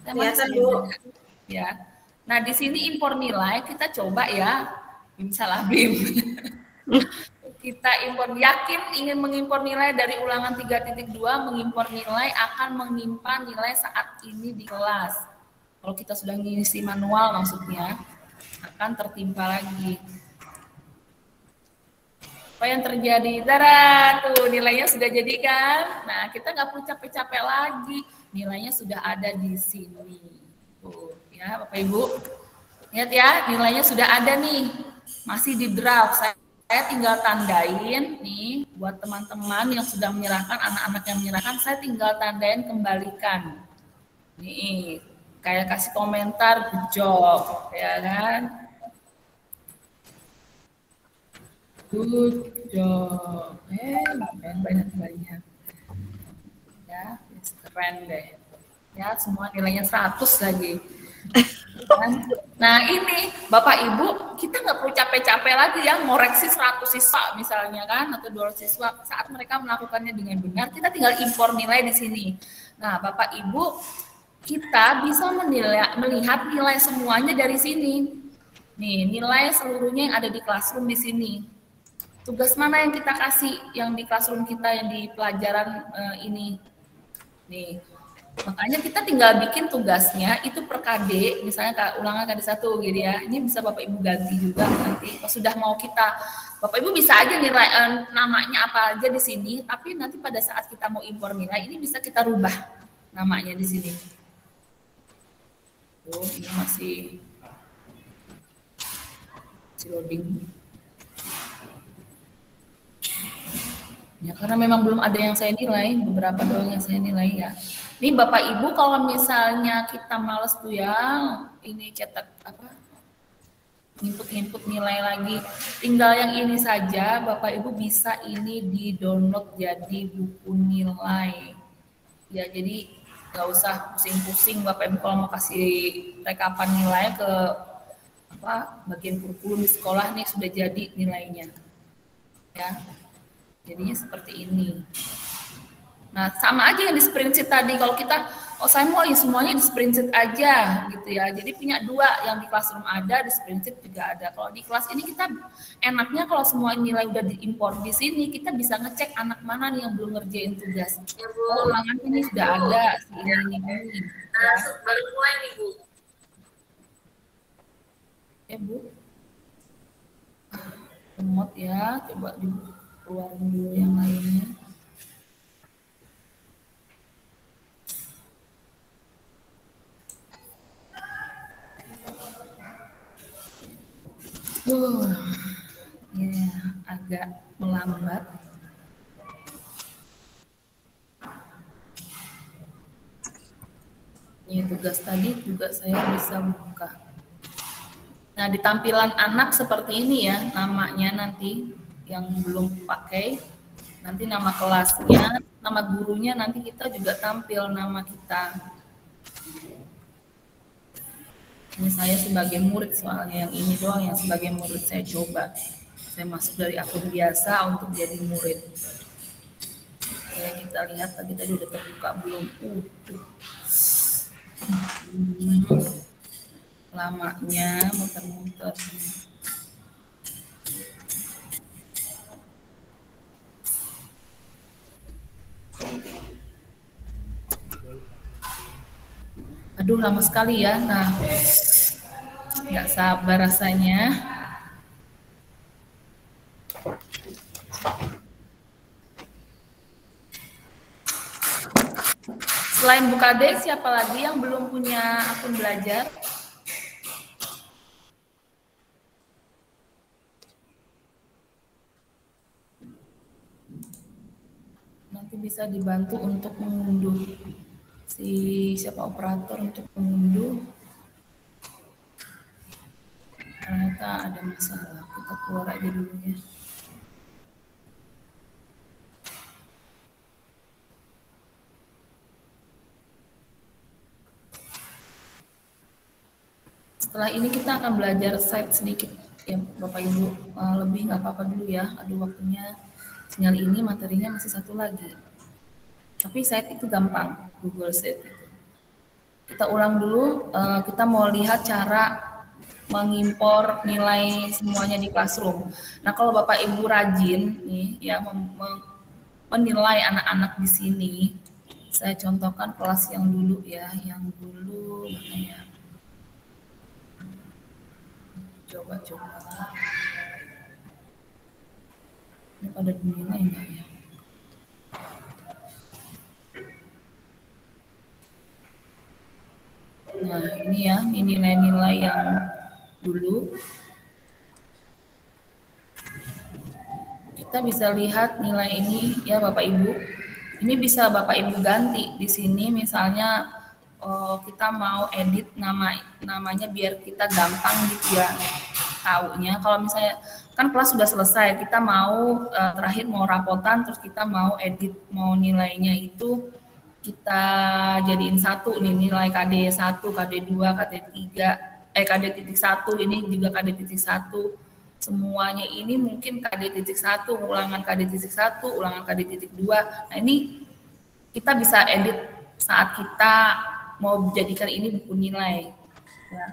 Kelihatan Bu. Ya. Nah, di sini impor nilai kita coba ya. Salah BIM. Kita impor, yakin ingin mengimpor nilai dari ulangan 3.2, mengimpor nilai akan menyimpan nilai saat ini di kelas. Kalau kita sudah ngisi manual maksudnya, akan tertimpa lagi. Apa yang terjadi? Tara, tuh nilainya sudah jadi kan? Nah, kita nggak perlu capek-capek lagi. Nilainya sudah ada di sini. Tuh, ya Bapak Ibu. Lihat ya, nilainya sudah ada nih. Masih di draft. Saya tinggal tandain nih buat teman-teman yang sudah menyerahkan, anak-anak yang menyerahkan, saya tinggal tandain kembalikan. Nih, kayak kasih komentar good job, ya kan? Good job. Banyak. Ya, keren deh. Ya, semua nilainya 100 lagi. Nah ini Bapak Ibu, kita nggak perlu capek-capek lagi ya ngoreksi 100 siswa misalnya kan, atau 200 siswa. Saat mereka melakukannya dengan benar, kita tinggal impor nilai di sini. Nah Bapak Ibu, kita bisa melihat nilai semuanya dari sini. Nih nilai seluruhnya yang ada di classroom di sini. Tugas mana yang kita kasih yang di classroom kita, yang di pelajaran ini. Nih. Makanya kita tinggal bikin tugasnya itu per KD, misalnya ulangan KD 1 gitu ya. Ini bisa Bapak Ibu ganti juga nanti. Kalau sudah mau kita, Bapak Ibu bisa aja nilai namanya apa aja di sini, tapi nanti pada saat kita mau impor nilai ini bisa kita rubah namanya di sini. Oh, ini masih loading. Ya karena memang belum ada yang saya nilai, beberapa doang yang saya nilai ya. Ini Bapak Ibu kalau misalnya kita males tuh ya, ini cetak apa, input nilai lagi, tinggal yang ini saja Bapak Ibu bisa ini di download jadi buku nilai. Ya jadi nggak usah pusing-pusing Bapak Ibu kalau mau kasih rekapan nilai ke apa bagian kurikulum di sekolah nih sudah jadi nilainya. Ya, jadinya seperti ini. Nah, sama aja yang di spreadsheet tadi. Kalau kita, saya mau semuanya di spreadsheet aja, gitu ya. Jadi punya dua, yang di classroom ada, di spreadsheet juga ada. Kalau di kelas ini kita enaknya kalau semua nilai udah diimpor di sini, kita bisa ngecek anak mana nih yang belum ngerjain tugas. Oh, ulangan ini sudah ada, ini. Ya. Baru mulai nih Bu. Bu. Remote ya, coba dikeluarin dulu yang lainnya. Ya, agak melambat. Ini tugas tadi juga saya bisa buka. Nah, di tampilan anak seperti ini ya, namanya nanti yang belum pakai, nanti nama kelasnya, nama gurunya, nanti kita juga tampil nama kita. Ini saya sebagai murid soalnya, yang ini doang yang sebagai murid saya coba. Saya masuk dari akun biasa untuk jadi murid. Oke, kita lihat tadi udah terbuka belum? Lamanya muter-muter. Aduh, lama sekali ya. Nah, nggak sabar rasanya. Selain Bukade, siapa lagi yang belum punya akun belajar? Nanti bisa dibantu untuk mengunduh siapa operator untuk mengunduh. Ternyata ada masalah. Kita keluar aja dulu ya. Setelah ini kita akan belajar site sedikit ya Bapak Ibu, lebih nggak apa-apa dulu ya. Aduh, waktunya sinyal ini materinya masih satu lagi. Tapi site itu gampang, Google Site itu. Kita ulang dulu, kita mau lihat cara mengimpor nilai semuanya di Classroom. Nah, kalau Bapak Ibu rajin nih ya menilai anak-anak di sini, saya contohkan kelas yang dulu ya, yang dulu ya. Coba. Ini pada dinilai enggak ya? Nah, ini ya, ini nilai-nilai yang dulu. Kita bisa lihat nilai ini ya Bapak Ibu. Ini bisa Bapak Ibu ganti di sini misalnya kita mau edit namanya biar kita gampang gitu ya taunya. Kalau misalnya kan kelas sudah selesai, kita mau terakhir mau rapotan, terus kita mau edit, mau nilainya itu kita jadiin satu nih, nilai KD1, KD2, KD3, KD.1, ini juga KD.1. Semuanya ini mungkin KD.1, ulangan KD.1, ulangan KD.2. Nah, ini kita bisa edit saat kita mau jadikan ini buku nilai. Ya.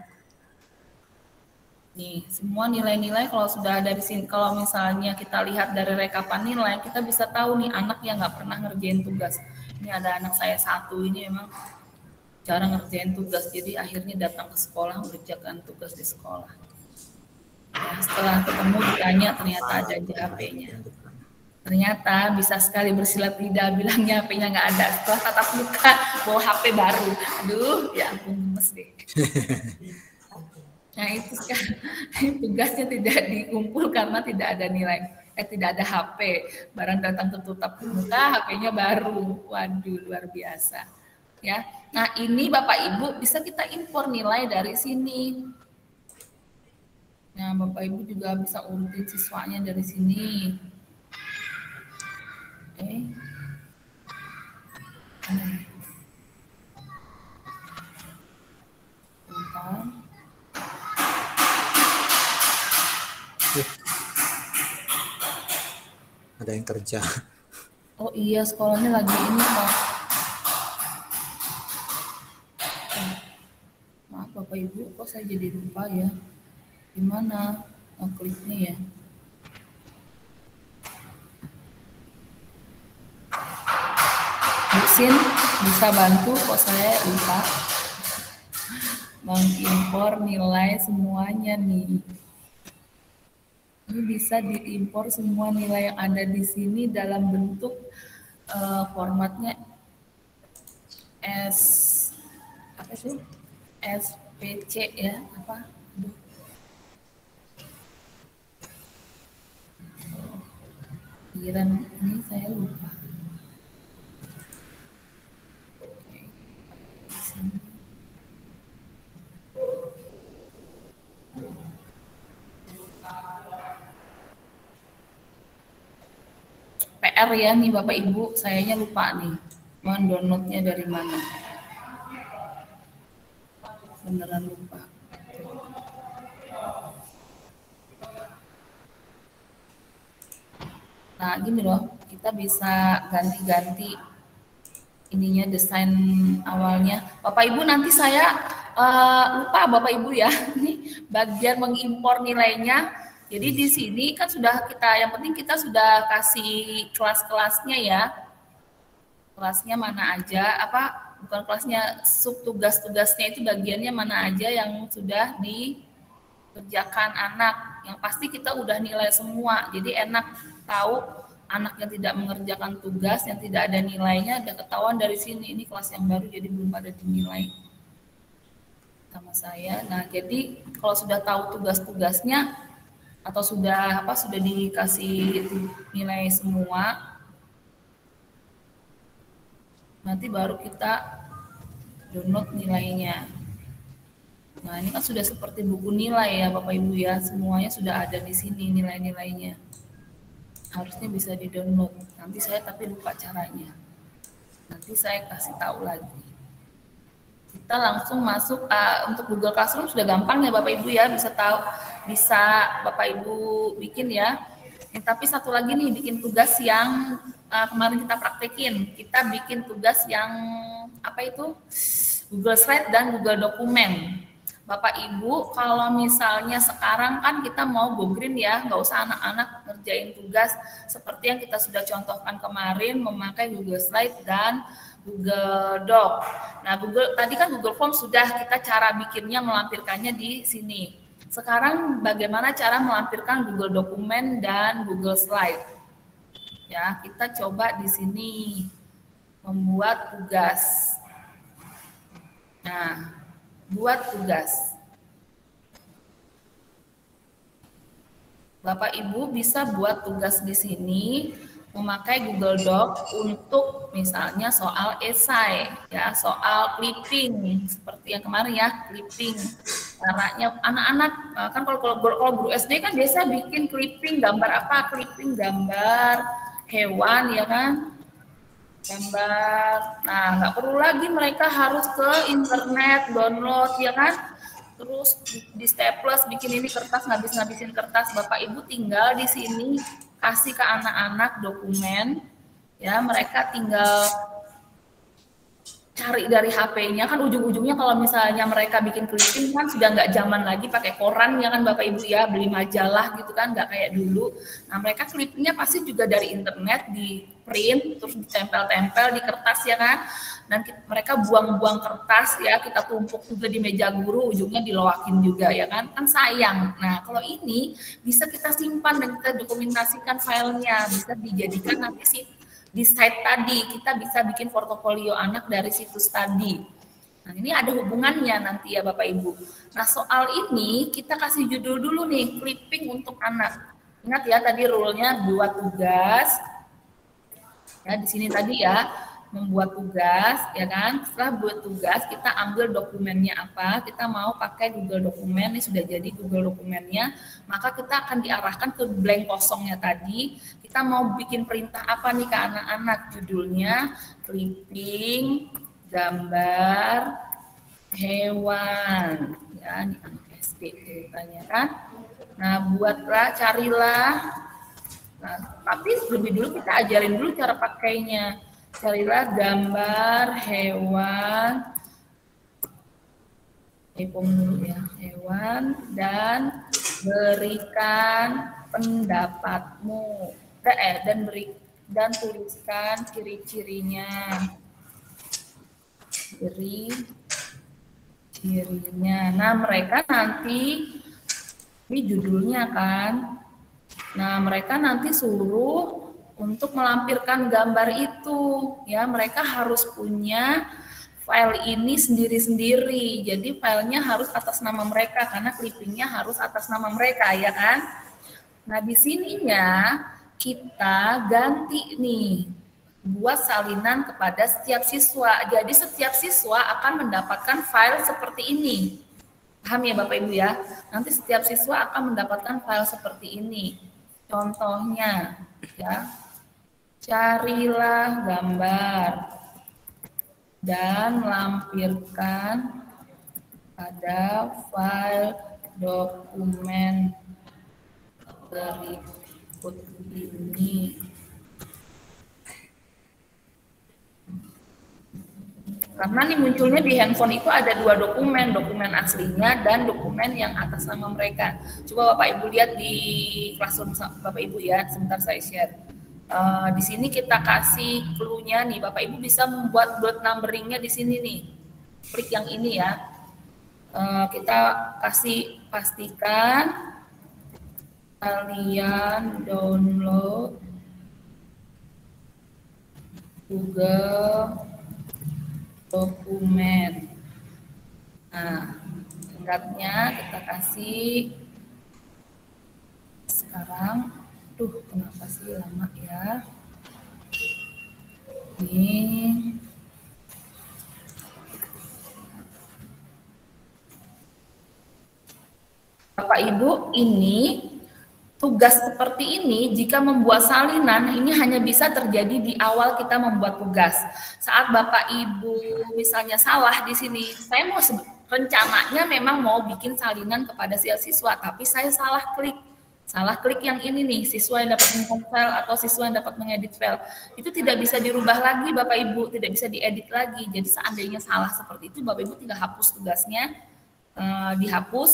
Nih, semua nilai-nilai kalau sudah ada di sini, kalau misalnya kita lihat dari rekapan nilai, kita bisa tahu nih anak yang nggak pernah ngerjain tugas. Ini ada anak saya satu, ini memang cara ngerjain tugas, jadi akhirnya datang ke sekolah mengerjakan tugas di sekolah. Ya, setelah ketemu ditanya ternyata ada di HP-nya. Ternyata bisa sekali bersilat lidah, bilangnya HP-nya nggak ada. Setelah tatap muka bawa HP baru. Aduh, ya ampun, gemes deh. Nah, itu sekarang tugasnya tidak dikumpul karena tidak ada nilai, tidak ada HP. Barang datang tetap muka, HP-nya baru. Waduh, luar biasa. Ya. Nah, ini Bapak Ibu bisa kita impor nilai dari sini. Nah, Bapak Ibu juga bisa urutin siswanya dari sini. Oke. Bentar. Ada yang kerja. Oh iya, sekolahnya lagi ini Pak. Maaf Bapak Ibu, kok saya jadi lupa ya. Gimana kliknya ya? Busin bisa bantu, kok saya lupa mengimpor nilai semuanya nih. Ini bisa diimpor semua nilai yang ada di sini dalam bentuk formatnya apa sih? SPC ya, apa? Pikiran ini saya lupa. PR ya nih Bapak Ibu, sayanya lupa nih. Mohon downloadnya dari mana? Beneran lupa. Nah, gini loh, kita bisa ganti-ganti ininya desain awalnya. Bapak Ibu nanti saya lupa Bapak Ibu ya, ini bagian mengimpor nilainya. Jadi di sini kan sudah kita, yang penting kita sudah kasih kelas-kelasnya ya. Kelasnya mana aja, bukan kelasnya, sub tugas-tugasnya itu bagiannya mana aja yang sudah dikerjakan anak. Yang pasti kita udah nilai semua, jadi enak tahu anak yang tidak mengerjakan tugas, yang tidak ada nilainya, ada ketahuan dari sini. Ini kelas yang baru, jadi belum pada dinilai sama saya. Nah, jadi kalau sudah tahu tugas-tugasnya atau sudah dikasih nilai semua, nanti baru kita download nilainya. Nah, ini kan sudah seperti buku nilai ya Bapak Ibu ya, semuanya sudah ada di sini nilai-nilainya. Harusnya bisa di-download. Nanti saya tapi lupa caranya. Nanti saya kasih tahu lagi. Kita langsung masuk untuk Google Classroom sudah gampang ya Bapak Ibu ya, bisa Bapak Ibu bikin ya. Tapi satu lagi nih, bikin tugas yang kemarin kita praktekin. Kita bikin tugas yang Google Slide dan Google Dokumen. Bapak Ibu, kalau misalnya sekarang kan kita mau go green ya, nggak usah anak-anak ngerjain tugas seperti yang kita sudah contohkan kemarin, memakai Google Slide dan Google Doc. Nah, tadi kan Google Form sudah kita cara bikinnya, melampirkannya di sini. Sekarang bagaimana cara melampirkan Google Dokumen dan Google Slide? Ya, kita coba di sini membuat tugas. Nah, buat tugas. Bapak Ibu bisa buat tugas di sini memakai Google Doc untuk misalnya soal esai, ya, soal clipping seperti yang kemarin ya, clipping. Caranya anak-anak kan kalau guru SD kan biasa bikin clipping gambar apa? Clipping gambar hewan ya kan? Gambar. Nah, nggak perlu lagi mereka harus ke internet download ya kan? Terus di staples bikin ini kertas, ngabisin kertas. Bapak Ibu tinggal di sini kasih ke anak-anak dokumen, ya mereka tinggal cari dari HP-nya, kan ujung-ujungnya kalau misalnya mereka bikin clipping kan sudah nggak zaman lagi pakai koran ya kan Bapak Ibu ya, beli majalah gitu kan, nggak kayak dulu. Nah mereka clippingnya pasti juga dari internet, di print, terus ditempel-tempel di kertas ya kan, dan mereka buang-buang kertas ya, kita tumpuk juga di meja guru, ujungnya diloakin juga ya kan sayang. Nah kalau ini bisa kita simpan dan kita dokumentasikan filenya, bisa dijadikan nanti sih di site tadi, kita bisa bikin portofolio anak dari situs tadi. Nah, ini ada hubungannya nanti ya Bapak Ibu. Nah, soal ini kita kasih judul dulu nih, clipping untuk anak. Ingat ya tadi rule-nya buat tugas. Ya, di sini tadi ya, membuat tugas, ya kan? Setelah buat tugas, kita ambil dokumennya apa, kita mau pakai Google Dokumen, ini sudah jadi Google Dokumennya, maka kita akan diarahkan ke blank kosongnya tadi, kita mau bikin perintah apa nih ke anak-anak, judulnya clipping, gambar, hewan, ya ini anak SD ceritanya kan. Nah, carilah, nah, tapi lebih dulu kita ajarin dulu cara pakainya. Carilah gambar hewan, hewan dan berikan pendapatmu, dan tuliskan ciri-cirinya, Nah mereka nanti ini judulnya kan, nah mereka nanti suruh untuk melampirkan gambar itu, ya mereka harus punya file ini sendiri-sendiri. Jadi filenya harus atas nama mereka karena clippingnya harus atas nama mereka, ya kan? Nah di sininya kita ganti nih, buat salinan kepada setiap siswa. Jadi setiap siswa akan mendapatkan file seperti ini. Paham ya Bapak Ibu ya? Nanti setiap siswa akan mendapatkan file seperti ini. Contohnya, ya. Carilah gambar dan lampirkan pada file dokumen berikut ini. Karena nih munculnya di handphone itu ada 2 dokumen, dokumen aslinya dan dokumen yang atas nama mereka. Coba Bapak Ibu lihat di Classroom Bapak Ibu ya, sebentar saya share. Di sini kita kasih clue-nya nih, Bapak Ibu bisa membuat dot numbering-nya di sini nih. Klik yang ini ya. Kita kasih pastikan kalian download Google Dokumen. Nah, tingkatnya kita kasih sekarang. Kenapa sih lama ya? Ini. Bapak Ibu, ini tugas seperti ini jika membuat salinan ini hanya bisa terjadi di awal kita membuat tugas. Saat Bapak Ibu misalnya salah di sini, saya mau rencananya memang mau bikin salinan kepada siswa, tapi saya salah klik yang ini nih, siswa yang dapat meng-copy file atau siswa yang dapat mengedit file. Itu tidak bisa dirubah lagi Bapak Ibu, tidak bisa diedit lagi. Jadi seandainya salah seperti itu, Bapak Ibu tinggal hapus tugasnya, dihapus,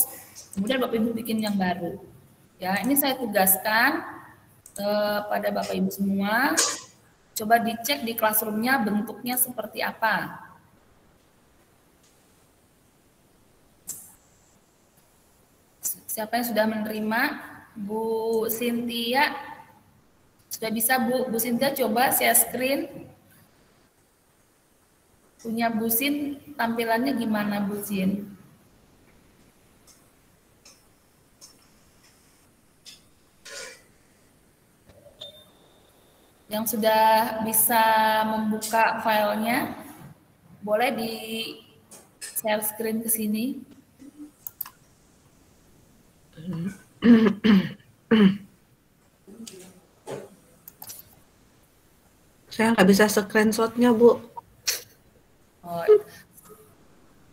kemudian Bapak Ibu bikin yang baru. Ya, ini saya tugaskan pada Bapak Ibu semua. Coba dicek di Classroom-nya bentuknya seperti apa. Siapa yang sudah menerima? Bu Cynthia, sudah bisa Bu Cynthia coba share screen. Punya Bu Sin, tampilannya gimana Bu Sin? Yang sudah bisa membuka filenya, boleh di share screen ke sini. Saya nggak bisa screenshotnya, Bu. Oh,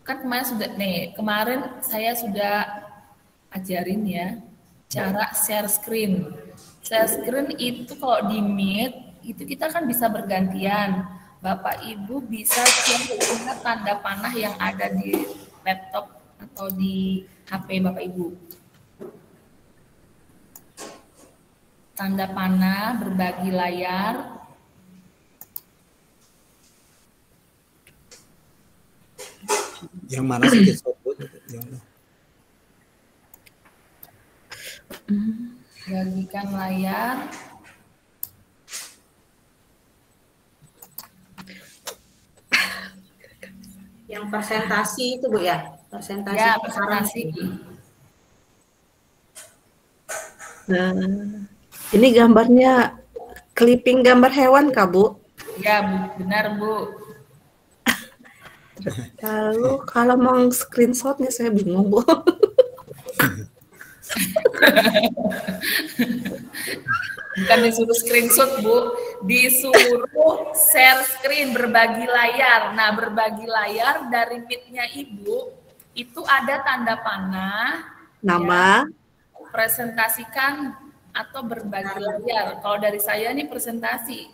kan kemarin saya sudah ajarin ya cara share screen. Share screen itu kalau di Meet itu kita kan bisa bergantian. Bapak Ibu bisa lihat tanda panah yang ada di laptop atau di HP Bapak Ibu. Tanda panah, berbagi layar. Yang mana sih disebut? Bagikan layar. Yang presentasi itu Bu ya? Presentasi. Ya, presentasi. Nah, ini gambarnya clipping gambar hewan Kak, Bu? Ya, Bu, benar Bu. Lalu kalau mau screenshotnya saya bingung, Bu. Bukan disuruh screenshot, Bu. Disuruh share screen, berbagi layar. Nah, berbagi layar dari Meet-nya Ibu, itu ada tanda panah. Nama. Ya, presentasikan atau berbagi layar. Kalau dari saya nih presentasi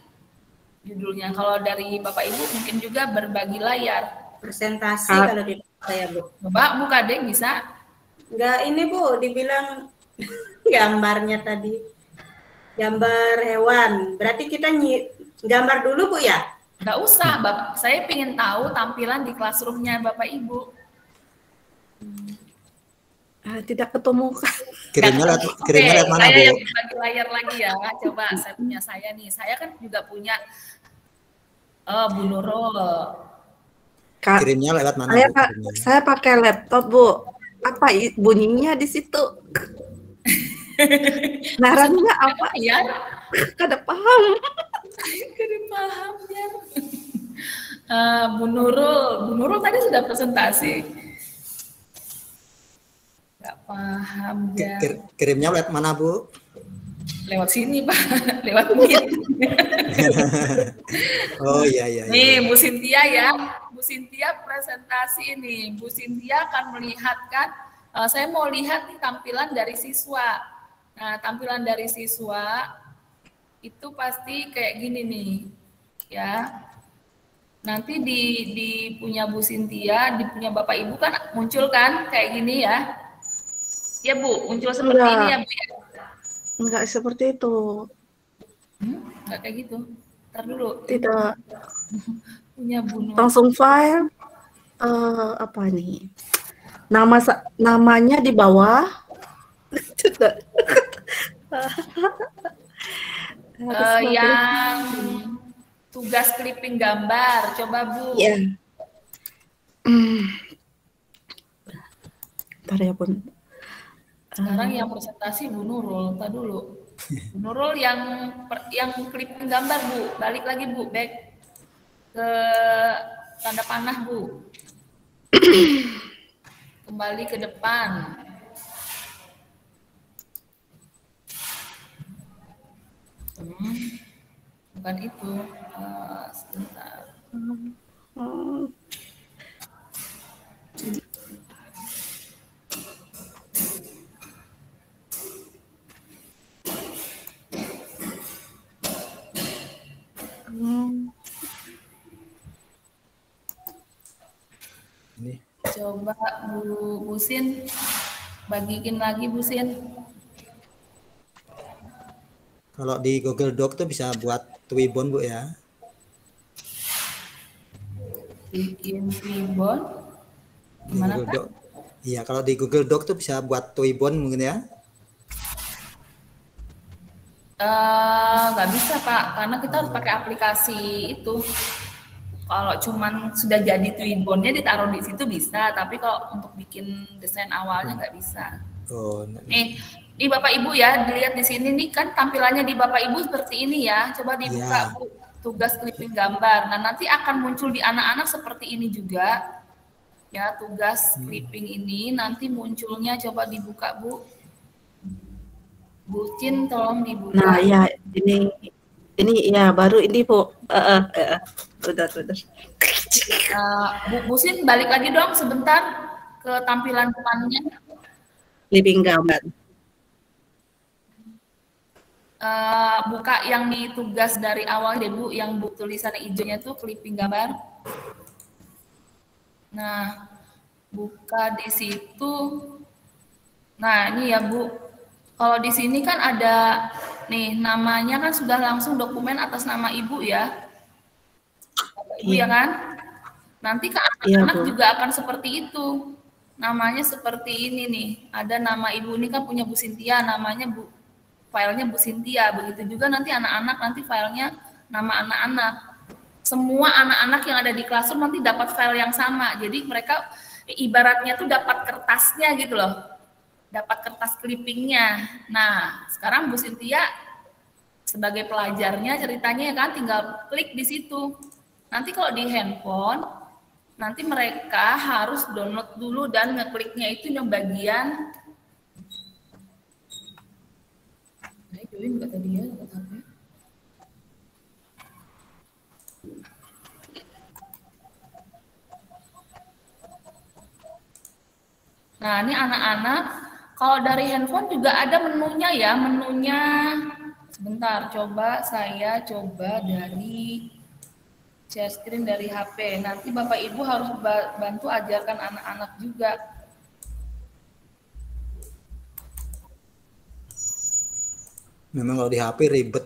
judulnya. Kalau dari Bapak Ibu mungkin juga berbagi layar. Presentasi kalau di saya Bu. Coba buka deh bisa. Enggak ini Bu, dibilang gambarnya tadi. Gambar hewan. Berarti kita gambar dulu Bu ya? Nggak usah, Bapak. Saya ingin tahu tampilan di Classroom-nya Bapak Ibu. Tidak ketemu. Kirimnya lihat mana saya Bu? yang berbagi layar lagi ya. Coba saya punya saya nih. Saya kan juga punya Bu Nurul. Kirimnya lewat mana? Saya pakai laptop Bu. Apa bunyinya di situ? Narangnya apa ya? Kada paham. Kada paham ya. Bu Nurul tadi sudah presentasi. Gak paham ya. Kirimnya lewat mana Bu? Lewat sini Pak, lewat Meet. Oh iya. Nih Bu Cynthia ya, Bu Cynthia presentasi ini. Bu Cynthia akan melihatkan, saya mau lihat nih tampilan dari siswa. Nah tampilan dari siswa itu pasti kayak gini nih, ya. Nanti di punya Bu Sintia, di punya Bapak Ibu kan muncul kan kayak gini ya. Ya Bu, muncul seperti ini ya Bu ya. Enggak seperti itu. Enggak kayak gitu. Ntar dulu. Tidak. Punya Bu Nur. Langsung file. Apa nih? Namanya di bawah. Yang tugas clipping gambar, coba Bu. Iya. Bentar ya Bun. Sekarang yang presentasi Bu Nurul, tak dulu. Bu Nurul yang clipping gambar Bu, balik lagi Bu, back ke tanda panah Bu. Kembali ke depan. Bukan itu. Sebentar. Ini. Coba Bu Sin, bagiin lagi Bu Sin. Kalau di Google Doc tuh bisa buat Twibbon Bu ya. Bikin ribbon. Di Gimana Google Pak? Doc. Iya, kalau di Google Doc tuh bisa buat Twibbon mungkin ya. Nggak bisa Pak, karena kita harus pakai aplikasi itu. Kalau cuman sudah jadi Twibbonnya ditaruh di situ bisa, tapi kalau untuk bikin desain awalnya nggak bisa. Oh, Nih Bapak Ibu ya, dilihat di sini nih kan tampilannya di Bapak Ibu seperti ini ya. Coba dibuka Bu, tugas clipping gambar. Nah nanti akan muncul di anak-anak seperti ini juga. Ya tugas clipping ini nanti munculnya coba dibuka Bu. Bu Cin tolong dibuka. Nah ya ini ya baru ini Bu. Udah. Bu Sin balik lagi dong sebentar ke tampilan depannya. Clipping gambar. Buka yang di tugas dari awal deh Bu, yang Bu tulisan hijaunya tuh clipping gambar. Nah, buka di situ. Nah, ini ya Bu. Kalau di sini kan ada nih namanya kan sudah langsung dokumen atas nama Ibu ya. Ibu ya kan? Nanti ke anak-anak juga akan seperti itu. Namanya seperti ini nih. Ada nama Ibu ini kan punya Bu Sintia, namanya filenya Bu Sintia. Begitu juga nanti anak-anak nanti filenya nama anak-anak. Semua anak-anak yang ada di Classroom nanti dapat file yang sama. Jadi mereka ibaratnya tuh dapat kertasnya gitu loh. Dapat kertas clippingnya. Nah, sekarang Bu Sintia sebagai pelajarnya ceritanya kan tinggal klik di situ. Nanti kalau di handphone, nanti mereka harus download dulu dan ngekliknya itu yang bagian. Nah, join nggak tadi ya? Nah, ini anak-anak, kalau dari handphone juga ada menunya ya, menunya. Sebentar, saya coba dari share screen dari HP. Nanti Bapak Ibu harus bantu ajarkan anak-anak juga. Memang kalau di HP ribet.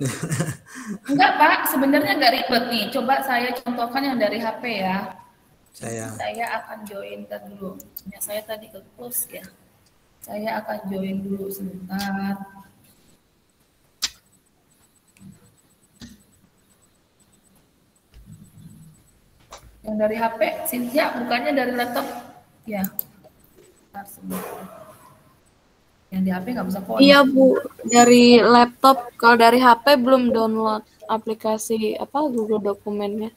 Enggak Pak, sebenarnya nggak ribet nih. Coba saya contohkan yang dari HP ya. Saya akan join dulu. Ya, saya tadi ke close ya. Saya akan join dulu sebentar. Yang dari HP, Cynthia bukannya dari laptop? Ya. Yang di HP nggak bisa connect. Iya Bu, dari laptop. Kalau dari HP belum download aplikasi Google dokumennya.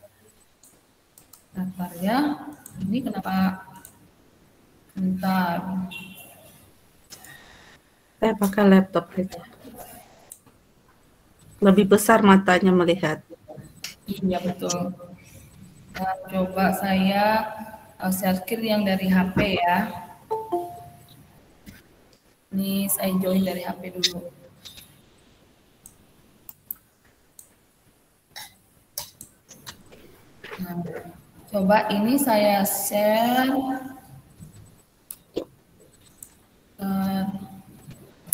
Bentar ya, ini kenapa? Bentar. Saya pakai laptop aja. Lebih besar matanya melihat. Iya betul. Nah, coba saya share screen yang dari HP ya. Ini saya join dari HP dulu. Nah, coba ini saya share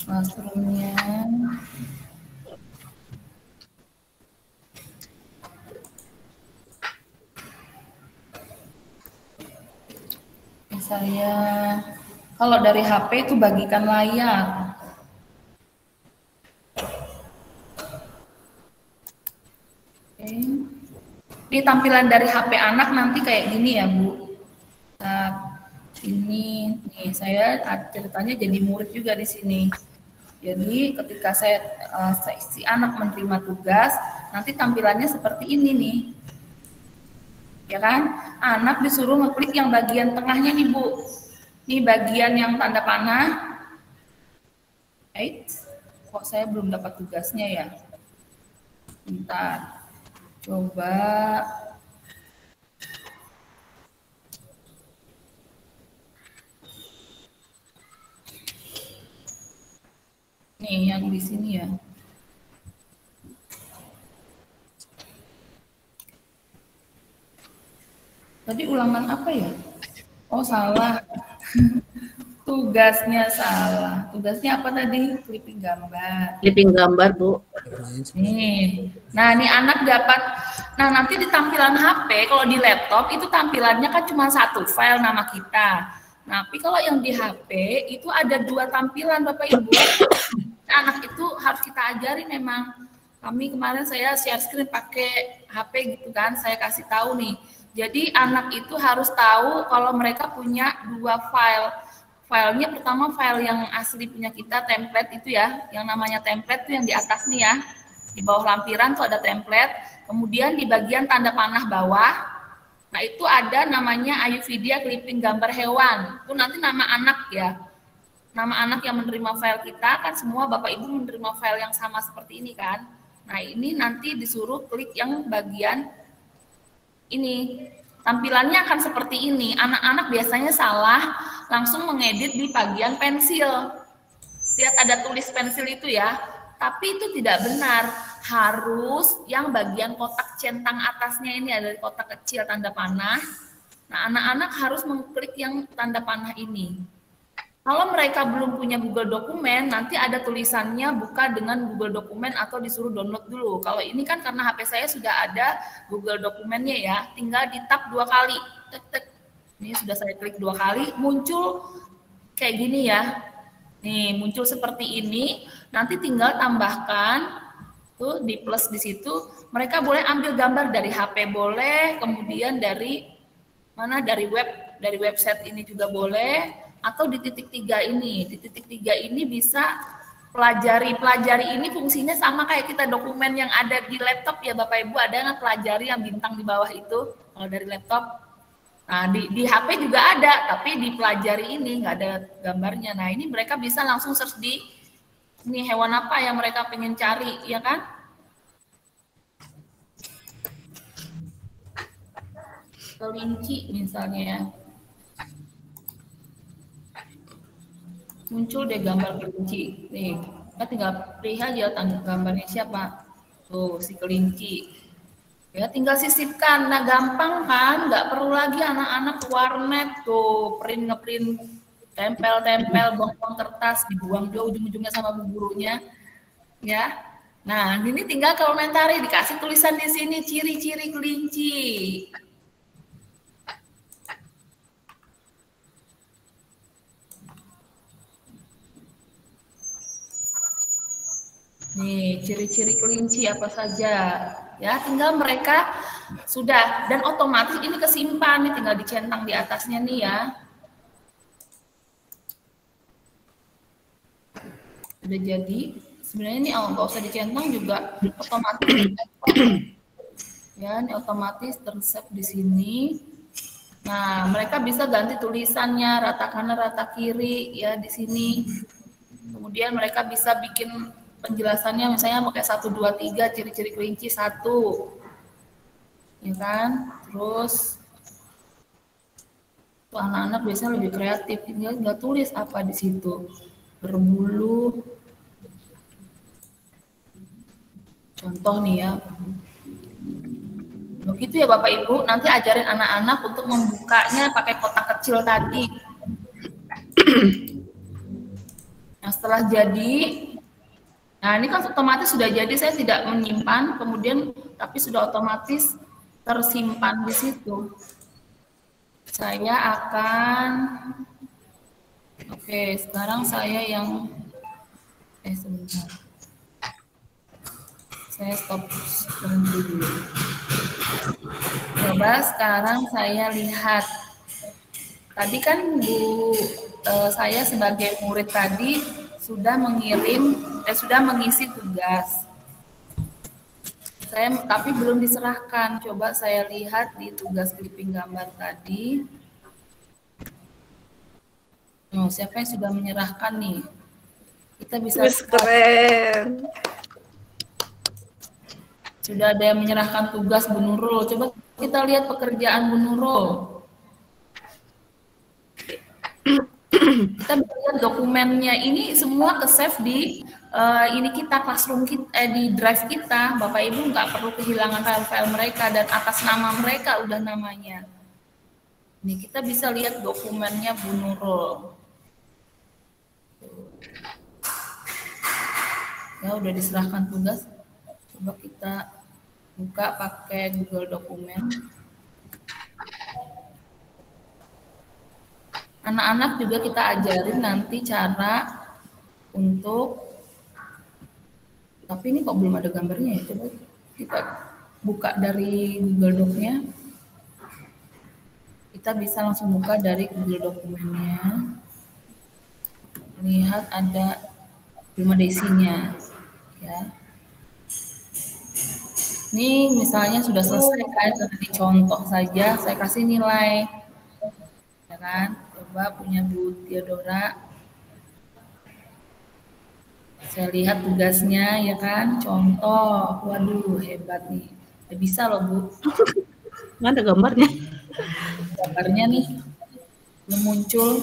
classroom-nya. Saya kalau dari HP itu bagikan layar. Oke. Ini tampilan dari HP anak nanti kayak gini ya, Bu. Nah, ini nih saya ceritanya jadi murid juga di sini. Jadi ketika si anak menerima tugas, nanti tampilannya seperti ini nih. Ya kan? Anak disuruh ngeklik yang bagian tengahnya nih, Bu. Ini bagian yang tanda panah. Kok saya belum dapat tugasnya ya? Bentar. Coba. Nih, yang di sini ya. Tadi ulangan apa ya? Oh, salah. Tugasnya salah. Tugasnya apa tadi? Clipping gambar. Clipping gambar, Bu. Nih. Nah, ini anak dapat. Nah, nanti di tampilan HP, kalau di laptop itu tampilannya kan cuma satu file nama kita. Tapi kalau yang di HP itu ada 2 tampilan, Bapak Ibu. Anak itu harus kita ajari memang. Kami kemarin saya share screen pakai HP gitu kan, saya kasih tahu nih. Jadi anak itu harus tahu kalau mereka punya 2 file. Filenya pertama file yang asli punya kita, template itu ya, yang namanya template itu yang di atas nih ya. Di bawah lampiran tuh ada template, kemudian di bagian tanda panah bawah, nah itu ada namanya Ayuvidya clipping gambar hewan. Itu nanti nama anak ya. Nama anak yang menerima file kita kan semua Bapak Ibu menerima file yang sama seperti ini kan. Nah ini nanti disuruh klik yang bagian ini. Tampilannya akan seperti ini. Anak-anak biasanya salah langsung mengedit di bagian pensil. Lihat ada tulis pensil itu ya. Tapi itu tidak benar. Harus yang bagian kotak centang atasnya ini ada kotak kecil tanda panah. Nah anak-anak harus mengklik yang tanda panah ini. Kalau mereka belum punya Google Dokumen, nanti ada tulisannya buka dengan Google Dokumen atau disuruh download dulu. Kalau ini kan karena HP saya sudah ada Google Dokumennya ya, tinggal di tap 2 kali. Tek, tek. Ini sudah saya klik 2 kali, muncul kayak gini ya. Nih, muncul seperti ini, nanti tinggal tambahkan, tuh di plus di situ, mereka boleh ambil gambar dari HP boleh, kemudian dari mana, dari website ini juga boleh, atau di titik 3 ini. Di titik 3 ini bisa pelajari ini fungsinya sama kayak kita dokumen yang ada di laptop ya Bapak Ibu, ada yang pelajari yang bintang di bawah itu kalau dari laptop. Nah di HP juga ada, tapi di pelajari ini nggak ada gambarnya. Nah ini mereka bisa langsung search di ini hewan apa yang mereka pengen cari, ya kan? Kelinci misalnya ya. Muncul deh gambar kelinci. Nih, kita tinggal pilih aja gambarnya siapa. Tuh, si kelinci. Ya, tinggal sisipkan. Nah, gampang kan? Nggak perlu lagi anak-anak ke warnet tuh, ngeprint, tempel-tempel, buang kertas, dibuang juga ujung-ujungnya sama bu gurunya. Ya. Nah, ini tinggal komentari, dikasih tulisan di sini ciri-ciri kelinci. Nih, ciri-ciri kelinci apa saja. Ya, tinggal mereka sudah, dan otomatis ini kesimpan nih, tinggal dicentang di atasnya nih ya. Udah jadi. Sebenarnya ini nggak usah dicentang juga otomatis. Ya, ini otomatis tersave di sini. Nah, mereka bisa ganti tulisannya rata kanan, rata kiri ya di sini. Kemudian mereka bisa bikin penjelasannya misalnya pakai 1, 2, 3 ciri-ciri kelinci 1, ya kan? Terus anak-anak biasanya lebih kreatif, tinggal nggak tulis apa di situ, berbulu. Contoh nih ya, Begitu ya Bapak Ibu, nanti ajarin anak-anak untuk membukanya pakai kotak kecil tadi. Nah setelah jadi, nah ini kan otomatis sudah jadi, saya tidak menyimpan, kemudian tapi sudah otomatis tersimpan di situ. Saya akan, oke, sekarang saya yang, sebentar. Saya stop berhenti dulu. Coba sekarang saya lihat. Tadi kan saya sebagai murid tadi sudah sudah mengisi tugas. Tapi belum diserahkan. Coba saya lihat di tugas clipping gambar tadi. Oh, siapa yang sudah menyerahkan nih? Kita bisa keren. Sudah ada yang menyerahkan tugas Bu Nurul. Coba kita lihat pekerjaan Bu Nurul. Kita bisa lihat dokumennya ini semua ke-save di ini kita classroom kita, di drive kita. Bapak Ibu nggak perlu kehilangan file-file mereka dan atas nama mereka udah namanya. Ini kita bisa lihat dokumennya Bu Nurul. Ya udah diserahkan tugas. Coba kita buka pakai Google Dokumen. Anak-anak juga kita ajarin nanti cara untuk, tapi ini kok belum ada gambarnya ya, coba kita buka dari Google Doc-nya. Kita bisa langsung buka dari Google Dokumennya. Lihat ada, belum ada isinya. Ya. Ini misalnya sudah selesai kan, nanti contoh saja, saya kasih nilai, ya kan? Coba punya Bu Theodora, saya lihat tugasnya, ya kan? Contoh, waduh hebat nih, ya bisa loh Bu. Nggak ada gambarnya. Gambarnya nih, belum muncul.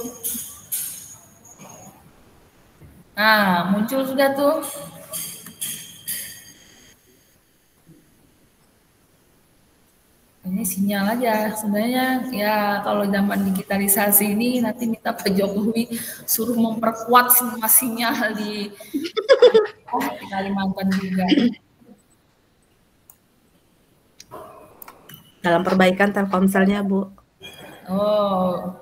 Nah, muncul sudah tuh. Ini sinyal aja sebenarnya ya, kalau zaman digitalisasi ini nanti minta Pak Jokowi suruh memperkuat semua sinyal di Kalimantan juga. Dalam perbaikan Telkomselnya, Bu.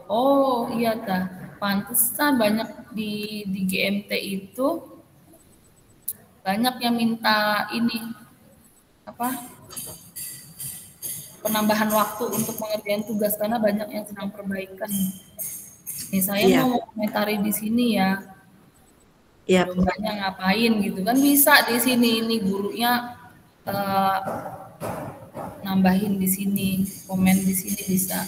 Oh iya tah. Pantesan banyak di GMT itu banyak yang minta ini apa? Penambahan waktu untuk mengerjakan tugas karena banyak yang sedang perbaikan. Nih saya mau komentari di sini ya. Iya. Banyak ngapain gitu kan bisa di sini, ini gurunya nambahin di sini, komen di sini bisa.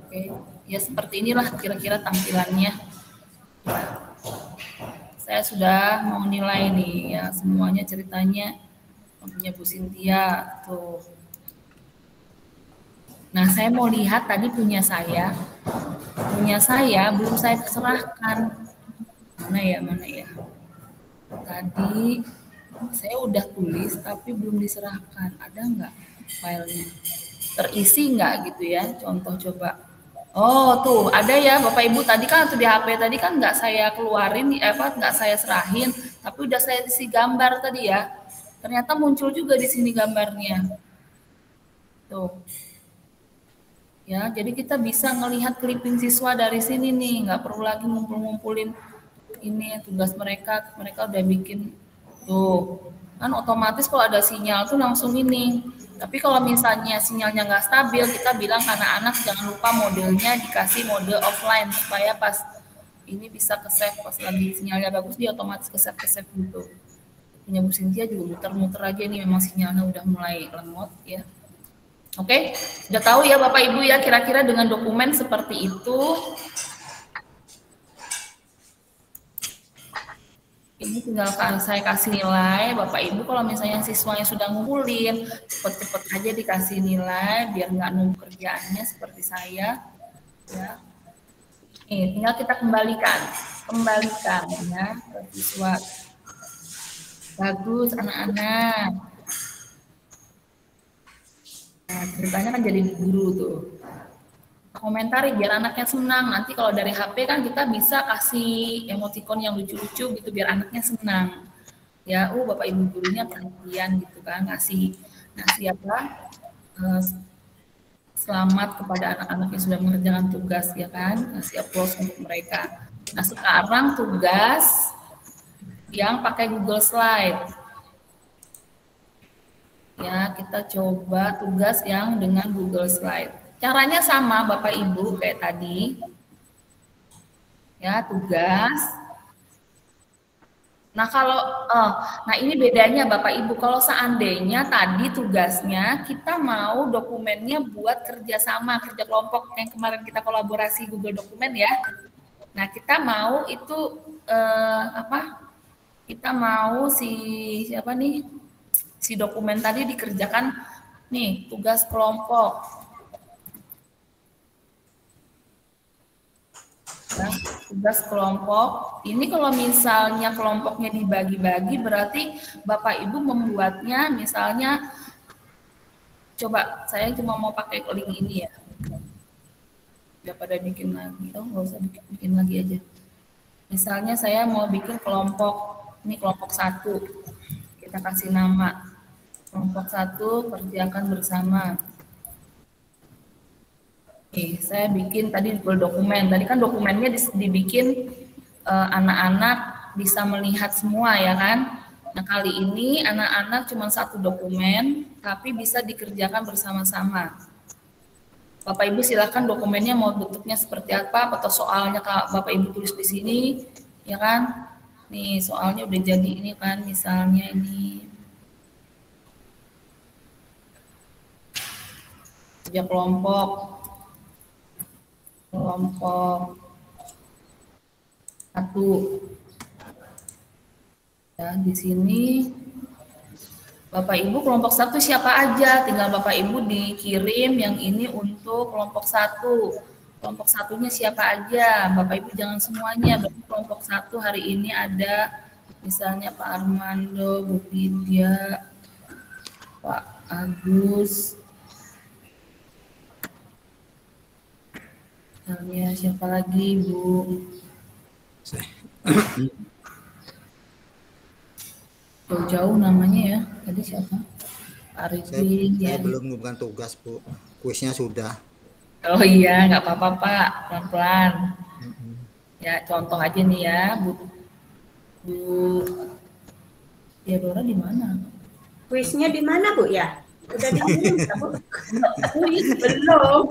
Oke, ya seperti inilah kira-kira tampilannya. Saya sudah mau nilai nih ya semuanya ceritanya punya Bu Cynthia tuh. Nah saya mau lihat tadi punya saya belum saya serahkan. Mana ya. Tadi saya udah tulis tapi belum diserahkan. Ada nggak filenya? Terisi nggak gitu ya? Contoh coba. Oh tuh ada ya Bapak Ibu, tadi kan tuh di HP tadi kan nggak saya keluarin, nggak saya serahin, tapi udah saya isi gambar tadi ya. Ternyata muncul juga di sini gambarnya. Tuh. Ya, jadi kita bisa ngelihat clipping siswa dari sini nih, nggak perlu lagi ngumpul-ngumpulin ini tugas mereka udah bikin tuh. Kan otomatis kalau ada sinyal tuh langsung ini. Tapi kalau misalnya sinyalnya nggak stabil, kita bilang ke anak-anak jangan lupa modelnya dikasih mode offline supaya pas ini bisa ke-save, pas lagi sinyalnya bagus dia otomatis ke-save gitu. Punya Bu Cynthia juga muter-muter aja nih, memang sinyalnya udah mulai lemot ya. Oke, sudah tahu ya Bapak Ibu ya kira-kira dengan dokumen seperti itu. Ini tinggal saya kasih nilai, Bapak Ibu kalau misalnya siswanya sudah ngumpulin, cepet-cepet aja dikasih nilai, biar nggak numpuk kerjaannya seperti saya. Ya. Nih, tinggal kita kembalikan. kembalikan ya ke siswa. Bagus anak-anak. Nah, ceritanya kan jadi guru tuh. Komentari biar anaknya senang. Nanti kalau dari HP kan kita bisa kasih emoticon yang lucu-lucu gitu biar anaknya senang. Ya, Bapak Ibu gurunya perhatian gitu kan, ngasih apa? Selamat kepada anak-anak yang sudah mengerjakan tugas ya kan, ngasih applause untuk mereka. Nah, sekarang tugas yang pakai Google Slide. Ya, kita coba tugas yang dengan Google Slide. Caranya sama Bapak Ibu kayak tadi. Ya, tugas. Nah, nah ini bedanya Bapak Ibu. Kalau seandainya tadi tugasnya kita mau dokumennya buat kerjasama, kerja kelompok yang kemarin kita kolaborasi Google Dokumen ya. Nah, kita mau itu kita mau si dokumen tadi dikerjakan nih tugas kelompok. Ya, tugas kelompok ini kalau misalnya kelompoknya dibagi-bagi berarti Bapak Ibu membuatnya misalnya coba saya cuma mau pakai link ini ya daripada bikin lagi nggak usah bikin lagi aja. Misalnya saya mau bikin kelompok ini kelompok 1 kita kasih nama kelompok 1 kerjakan bersama. Saya bikin tadi Google Dokumen. Tadi kan dokumennya dibikin anak-anak bisa melihat semua ya kan. Nah kali ini anak-anak cuma 1 dokumen, tapi bisa dikerjakan bersama-sama. Bapak Ibu silakan dokumennya mau bentuknya seperti apa atau soalnya Bapak Ibu tulis di sini, ya kan. Nih soalnya udah jadi ini kan, misalnya ini kerja kelompok 1 ya di sini Bapak Ibu kelompok 1 siapa aja tinggal Bapak Ibu dikirim yang ini untuk kelompok 1 kelompok 1-nya siapa aja Bapak Ibu jangan semuanya berarti kelompok 1 hari ini ada misalnya Pak Armando, Bu Vidya, Pak Agus. Misalnya siapa lagi Bu? Jauh-jauh namanya ya. Tadi siapa? Arifin. Saya belum bukan tugas Bu. Kuisnya sudah. Oh iya, nggak apa-apa Pak. Pelan-pelan. Ya contoh aja nih ya Bu. Theodora di mana? Kuisnya di mana Bu ya? Udah dikirim Bu? Kuis belum.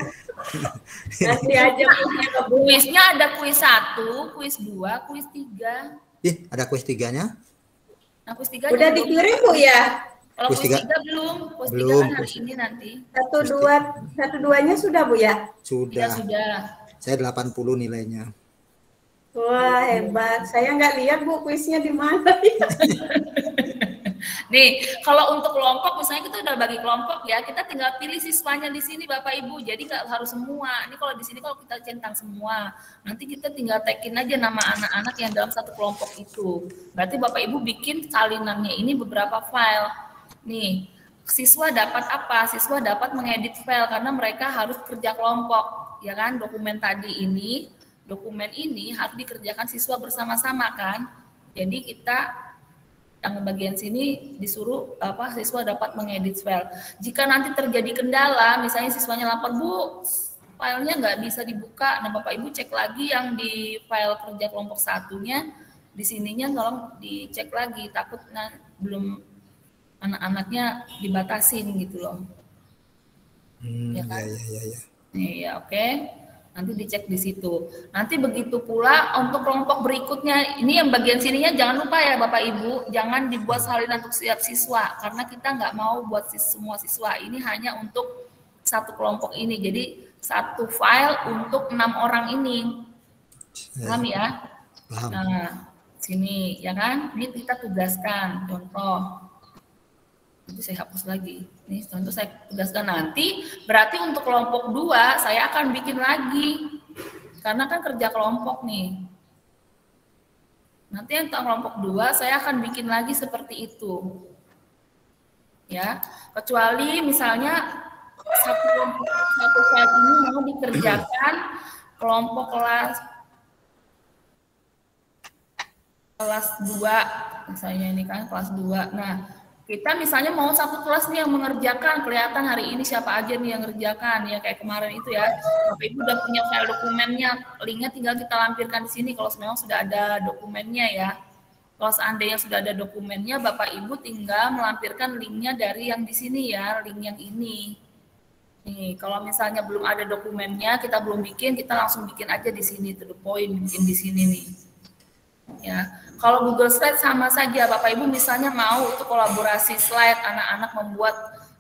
Nanti aja kuisnya ke Bu. Kuisnya ada kuis 1, kuis 2, kuis 3. Ada kuis 3-nya? Nah, kuis 3 udah dikirim Bu ya? Kalau kuis 3 belum. Kuis 3 kan hari ini nanti. 1-2-nya sudah Bu ya? Sudah. Ya, sudah. Saya 80 nilainya. Wah hebat. Saya nggak lihat Bu kuisnya di mana ya. Nih, kalau untuk kelompok misalnya kita udah bagi kelompok ya, kita tinggal pilih siswanya di sini Bapak Ibu. Jadi nggak harus semua. Ini kalau di sini kalau kita centang semua, nanti kita tinggal tagin aja nama anak-anak yang dalam satu kelompok itu. Berarti Bapak Ibu bikin salinannya ini beberapa file. Nih, siswa dapat apa? Siswa dapat mengedit file karena mereka harus kerja kelompok, ya kan? Dokumen ini harus dikerjakan siswa bersama-sama kan. Jadi kita yang bagian sini disuruh siswa dapat mengedit file. Jika nanti terjadi kendala, misalnya siswanya lapor Bu, filenya nggak bisa dibuka. Nah Bapak Ibu cek lagi yang di file kerja kelompok 1-nya, di sininya tolong dicek lagi. Takut belum anak-anaknya dibatasin gitu loh. Ya kan? Ya. Iya, oke. Nanti dicek di situ. Nanti begitu pula untuk kelompok berikutnya, ini yang bagian sininya jangan lupa ya Bapak Ibu, jangan dibuat salinan untuk setiap siswa, karena kita nggak mau buat semua siswa, ini hanya untuk satu kelompok ini, jadi satu file untuk 6 orang ini. Paham ya? Paham. Nah, sini ya kan, ini kita tugaskan, contoh. Nanti saya hapus lagi. Nih, contoh saya tugaskan nanti. Berarti untuk kelompok 2 saya akan bikin lagi. Karena kan kerja kelompok nih. Nanti yang kelompok 2 saya akan bikin lagi seperti itu. Ya, kecuali misalnya satu file ini mau dikerjakan kelompok kelas 2, misalnya ini kan kelas 2. Nah, kita misalnya mau satu kelas nih yang mengerjakan, kelihatan hari ini siapa aja nih yang ngerjakan, ya kayak kemarin itu ya. Bapak Ibu udah punya file dokumennya, linknya tinggal kita lampirkan di sini kalau memang sudah ada dokumennya ya. Kalau seandainya sudah ada dokumennya, Bapak Ibu tinggal melampirkan linknya dari yang di sini ya, link yang ini. Nih, kalau misalnya belum ada dokumennya, kita belum bikin, kita langsung bikin aja di sini, to the point, bikin di sini nih. Ya, kalau Google Slide sama saja, Bapak Ibu misalnya mau untuk kolaborasi slide, anak-anak membuat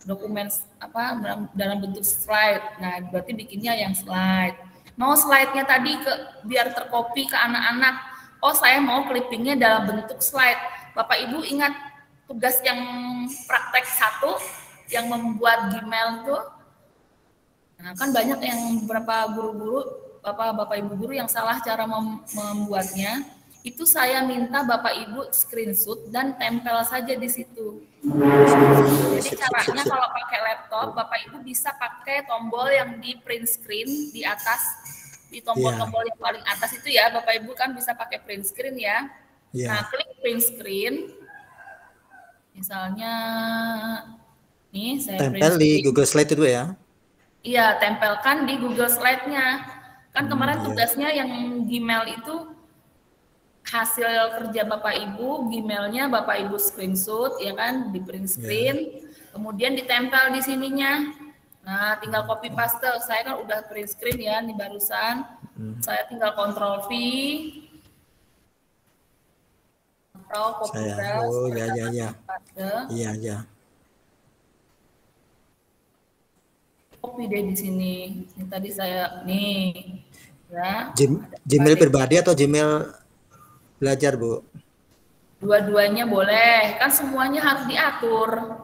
dokumen apa dalam bentuk slide. Nah, berarti bikinnya yang slide. Mau slide-nya tadi biar terkopi ke anak-anak. Oh, saya mau clippingnya dalam bentuk slide. Bapak Ibu ingat tugas yang praktek 1 yang membuat Gmail tuh. Nah, kan banyak yang beberapa guru-guru, Bapak Ibu guru yang salah cara membuatnya. Itu saya minta Bapak Ibu screenshot dan tempel saja di situ. Jadi caranya kalau pakai laptop, Bapak Ibu bisa pakai tombol yang di print screen di atas, di tombol-tombol yang paling atas itu ya, Bapak Ibu kan bisa pakai print screen ya. Nah, klik print screen. Misalnya, nih saya tempel di Google Slide itu ya? Iya, tempelkan di Google Slide-nya. Kan kemarin tugasnya yang Gmail itu hasil kerja Bapak Ibu, Gmail-nya Bapak Ibu screenshot, ya kan, di print screen, kemudian ditempel di sininya. Nah, tinggal copy paste. Saya kan udah print screen ya, nih barusan. Saya tinggal Ctrl V, atau copy paste. Oh, ya. Copy deh di sini. Ini tadi saya nih, ya. Gmail pribadi atau Gmail belajar, Bu? Dua-duanya boleh, kan semuanya harus diatur.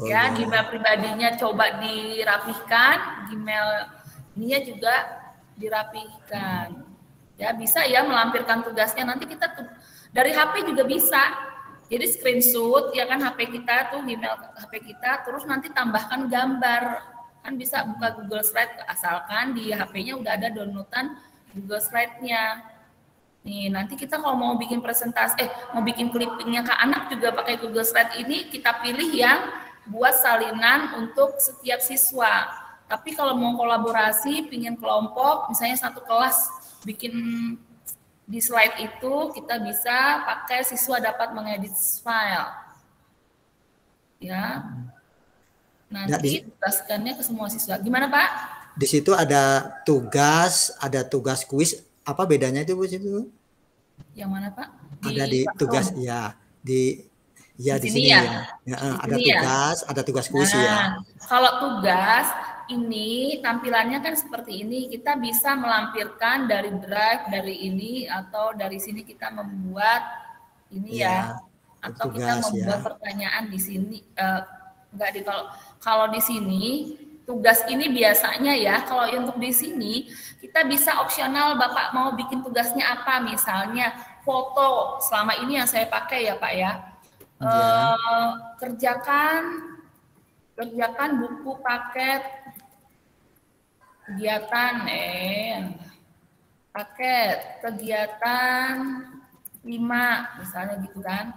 Ya, Gmail pribadinya coba dirapihkan, Gmail ininya juga dirapihkan. Ya, bisa ya melampirkan tugasnya. Nanti kita dari HP juga bisa. Jadi screenshot ya kan HP kita tuh, Gmail HP kita, terus nanti tambahkan gambar. Kan bisa buka Google Slide asalkan di HP-nya udah ada downloadan Google Slide-nya. Nih, nanti kita kalau mau bikin presentasi, mau bikin clippingnya ke anak juga pakai Google Slide ini, kita pilih yang buat salinan untuk setiap siswa. Tapi kalau mau kolaborasi, pingin kelompok, misalnya satu kelas bikin di slide itu, kita bisa pakai siswa dapat mengedit file. Ya, nanti tugaskannya ke semua siswa. Gimana Pak? Di situ ada tugas kuis. Apa bedanya itu Bu situ? Yang mana Pak? Ada di tugas ya, di sini ya. Ada tugas kuis ya. Kalau tugas ini tampilannya kan seperti ini, kita bisa melampirkan dari drive dari ini atau dari sini kita membuat ini ya. Atau tugas, kita membuat pertanyaan di sini enggak di kalau di sini tugas ini biasanya ya, kalau untuk di sini kita bisa opsional Bapak mau bikin tugasnya apa, misalnya foto. Selama ini yang saya pakai ya Pak ya, kerjakan buku paket kegiatan 5 misalnya gitu kan.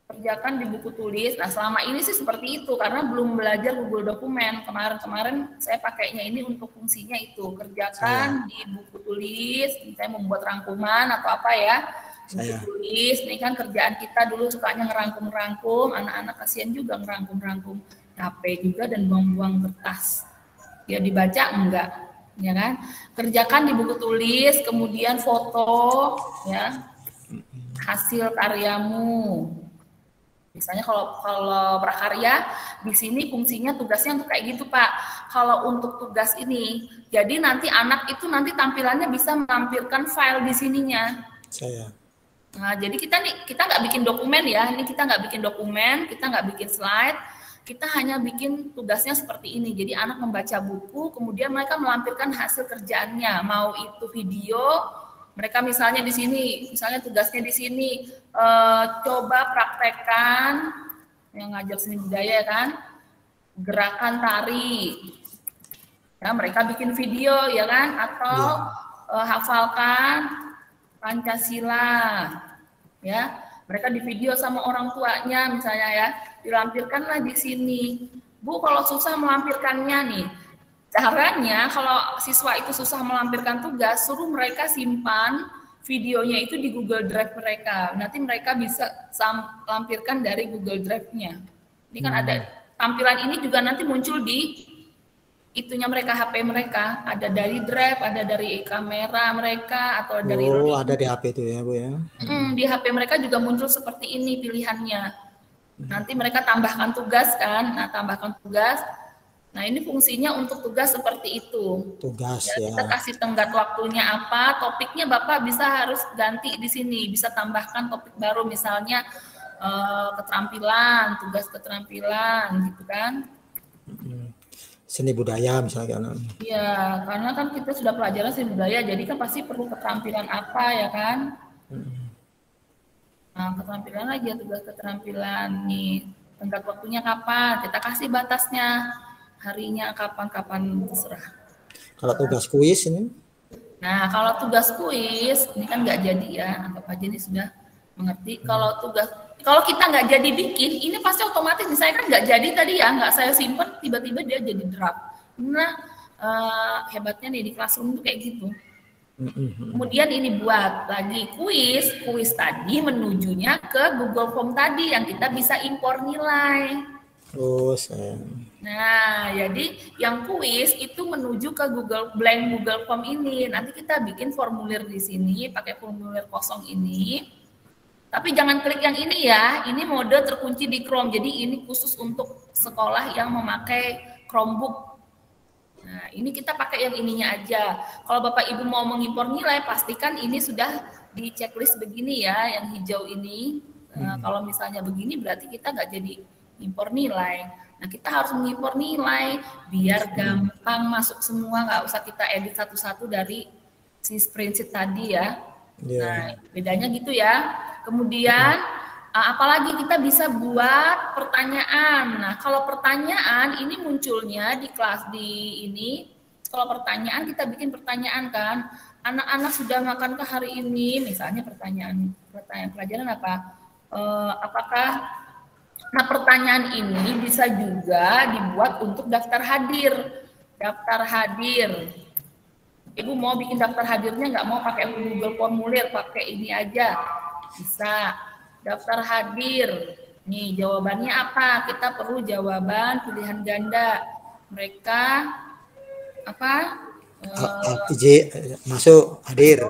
Kerjakan di buku tulis. Nah, selama ini sih seperti itu karena belum belajar Google Dokumen. Kemarin saya pakainya ini untuk fungsinya itu, kerjakan di buku tulis, misalnya membuat rangkuman atau apa ya. Buku tulis, ini kan kerjaan kita dulu sukanya ngerangkum-rangkum, anak-anak kasihan juga ngerangkum-rangkum, capek juga dan buang-buang kertas. Ya dibaca enggak, ya kan? Kerjakan di buku tulis, kemudian foto ya. Hasil karyamu. Misalnya kalau prakarya di sini fungsinya tugasnya untuk kayak gitu Pak. Kalau untuk tugas ini, jadi nanti anak itu nanti tampilannya bisa menampilkan file di sininya. Nah, jadi kita nggak bikin dokumen ya. Ini kita nggak bikin dokumen, kita nggak bikin slide. Kita hanya bikin tugasnya seperti ini. Jadi anak membaca buku, kemudian mereka melampirkan hasil kerjaannya. Mau itu video, Mereka misalnya di sini, misalnya tugasnya di sini, coba praktekkan yang ngajar seni budaya kan, gerakan tari. Ya, mereka bikin video ya kan, atau hafalkan Pancasila. Ya, mereka di video sama orang tuanya misalnya ya, dilampirkanlah di sini. Bu, kalau susah melampirkannya nih, caranya kalau siswa itu susah melampirkan tugas, suruh mereka simpan videonya itu di Google Drive mereka. Nanti mereka bisa lampirkan dari Google Drive-nya. Ini kan ada tampilan ini juga nanti muncul di itunya mereka, HP mereka. Ada dari Drive, ada dari kamera mereka, atau dari ada di HP itu ya Bu ya. Di HP mereka juga muncul seperti ini pilihannya. Nanti mereka tambahkan tugas kan, nah tambahkan tugas. Nah ini fungsinya untuk tugas seperti itu. Tugas ya. Kita kasih tenggat waktunya apa, topiknya Bapak bisa harus ganti di sini, bisa tambahkan topik baru misalnya keterampilan, tugas keterampilan gitu kan. Seni budaya misalnya. Iya, karena kan kita sudah pelajaran seni budaya, jadi kan pasti perlu keterampilan apa ya kan. Nah, keterampilan aja, tugas keterampilan nih, tenggat waktunya kapan, kita kasih batasnya, harinya kapan-kapan terserah. Kalau tugas kuis ini? Nah, kalau tugas kuis ini kan nggak jadi ya, anggap aja ini sudah mengerti. Kalau kita nggak jadi bikin, ini pasti otomatis. Saya kan nggak jadi tadi ya, nggak saya simpen, tiba-tiba dia jadi draft. Nah, hebatnya nih di Classroom itu kayak gitu. Kemudian ini buat lagi kuis tadi menujunya ke Google Form tadi yang kita bisa impor nilai. Nah, jadi yang kuis itu menuju ke Google Form ini. Nanti kita bikin formulir di sini pakai formulir kosong ini. Tapi jangan klik yang ini ya. Ini mode terkunci di Chrome. Jadi ini khusus untuk sekolah yang memakai Chromebook. Nah, ini kita pakai yang ininya aja. Kalau Bapak Ibu mau mengimpor nilai, pastikan ini sudah di checklist begini ya, yang hijau ini. Kalau misalnya begini berarti kita nggak jadi impor nilai. Nah, kita harus mengimpor nilai biar gampang masuk semua, nggak usah kita edit satu-satu dari si spreadsheet tadi ya. Nah, bedanya gitu ya. Kemudian apalagi kita bisa buat pertanyaan. Nah, kalau pertanyaan ini munculnya di kelas di ini. Kalau pertanyaan kita bikin pertanyaan kan. Anak-anak sudah makankah hari ini? Misalnya pertanyaan pelajaran apa? Nah, pertanyaan ini bisa juga dibuat untuk daftar hadir. Daftar hadir. Ibu mau bikin daftar hadirnya nggak mau pakai Google Formulir, pakai ini aja. Bisa. Daftar hadir. Nih, jawabannya apa? Kita perlu jawaban pilihan ganda. Mereka apa? Masuk, hadir.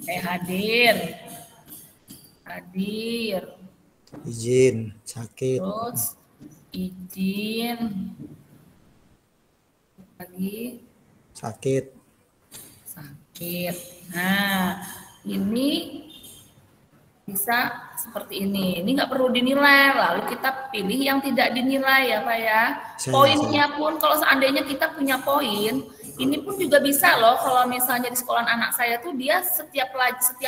Hadir. Hadir. Izin, sakit. Terus izin. Lagi. Sakit. Nah, ini bisa seperti ini. Ini nggak perlu dinilai, lalu kita pilih yang tidak dinilai ya Pak ya. Poinnya pun kalau seandainya kita punya poin, ini pun juga bisa loh. Kalau misalnya di sekolah anak saya tuh dia setiap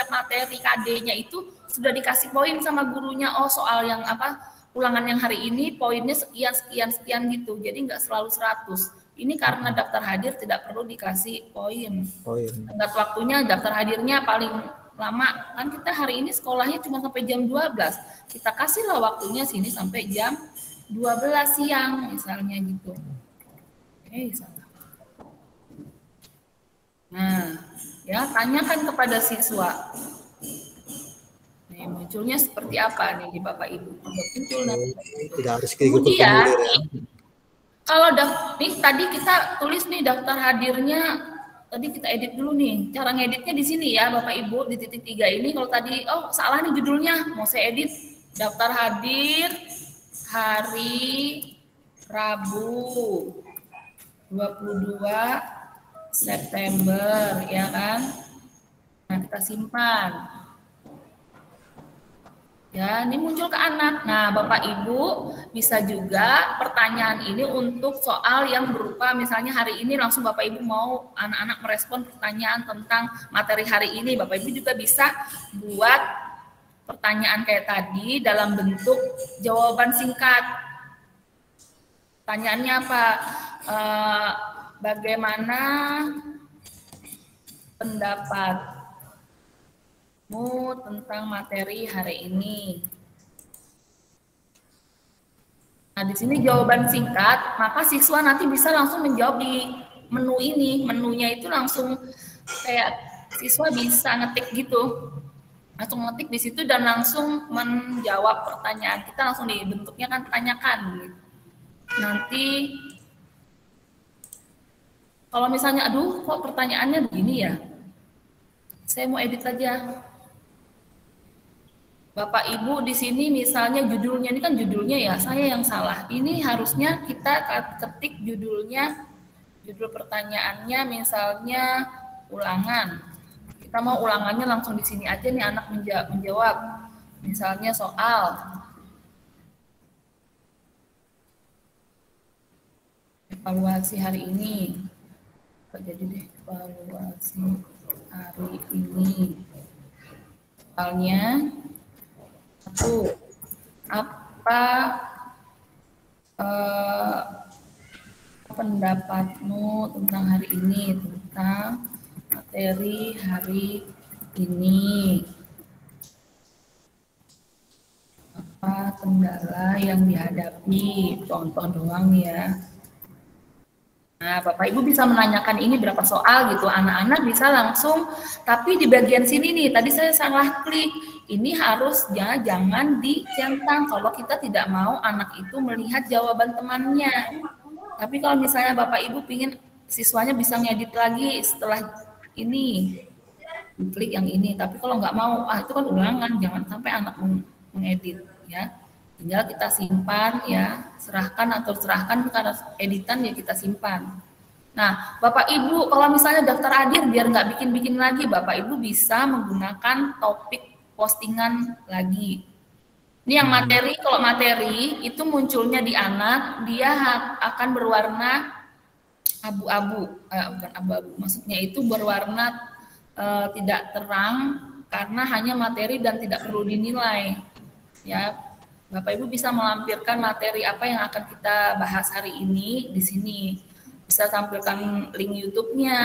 materi KD-nya itu sudah dikasih poin sama gurunya. Oh, soal yang apa ulangan yang hari ini poinnya sekian gitu. Jadi nggak selalu 100. Ini karena daftar hadir tidak perlu dikasih poin. Tenggat waktunya daftar hadirnya paling lama kan kita hari ini sekolahnya cuma sampai jam 12. Kita kasihlah waktunya sini sampai jam 12 siang misalnya gitu. Salah. Nah, ya tanyakan kepada siswa. Nih, munculnya seperti apa nih di Bapak Ibu? Muncul nanti. Tidak harus kemudian kalau nih tadi kita tulis nih daftar hadirnya. Tadi kita edit dulu nih. Cara ngeditnya di sini ya Bapak Ibu di titik 3 ini. Kalau tadi salah nih judulnya, mau saya edit daftar hadir hari Rabu 22 September ya kan. Nah, kita simpan. Ya, ini muncul ke anak. Nah, Bapak Ibu bisa juga pertanyaan ini untuk soal yang berupa misalnya hari ini langsung Bapak Ibu mau anak-anak merespon pertanyaan tentang materi hari ini. Bapak Ibu juga bisa buat pertanyaan kayak tadi dalam bentuk jawaban singkat. Pertanyaannya apa? Bagaimana pendapatmu tentang materi hari ini? Nah, di sini jawaban singkat, maka siswa nanti bisa langsung menjawab di menu ini. Menunya itu langsung kayak siswa bisa ngetik gitu. Langsung ngetik di situ dan langsung menjawab pertanyaan. Kita langsung dibentuknya kan tanyakan gitu. Nanti kalau misalnya aduh kok pertanyaannya begini ya. Saya mau edit aja. Bapak Ibu di sini misalnya judulnya ini kan judulnya ya, saya yang salah. Ini harusnya kita ketik judulnya, judul pertanyaannya misalnya ulangan. Kita mau ulangannya langsung di sini aja nih anak menjawab. Misalnya soal evaluasi hari ini. Jadi deh evaluasi hari ini. Soalnya satu, apa pendapatmu tentang hari ini, tentang materi hari ini? Apa kendala yang dihadapi? Contoh doang ya. Nah, Bapak Ibu bisa menanyakan ini berapa soal gitu. Anak-anak bisa langsung, tapi di bagian sini nih, tadi saya salah klik. Ini harusnya jangan dicentang kalau kita tidak mau anak itu melihat jawaban temannya. Tapi kalau misalnya Bapak Ibu pingin siswanya bisa ngedit lagi setelah ini, klik yang ini. Tapi kalau nggak mau, itu kan ulangan, jangan sampai anak mengedit ya. Tinggal kita simpan ya, serahkan karena editan ya kita simpan. Nah, Bapak Ibu kalau misalnya daftar hadir biar nggak bikin-bikin lagi, Bapak Ibu bisa menggunakan topik postingan lagi. Ini yang materi, kalau materi itu munculnya di anak, dia akan berwarna abu-abu, bukan abu-abu, maksudnya itu berwarna tidak terang karena hanya materi dan tidak perlu dinilai. Ya, Bapak Ibu bisa melampirkan materi apa yang akan kita bahas hari ini di sini. Bisa tampilkan link YouTube-nya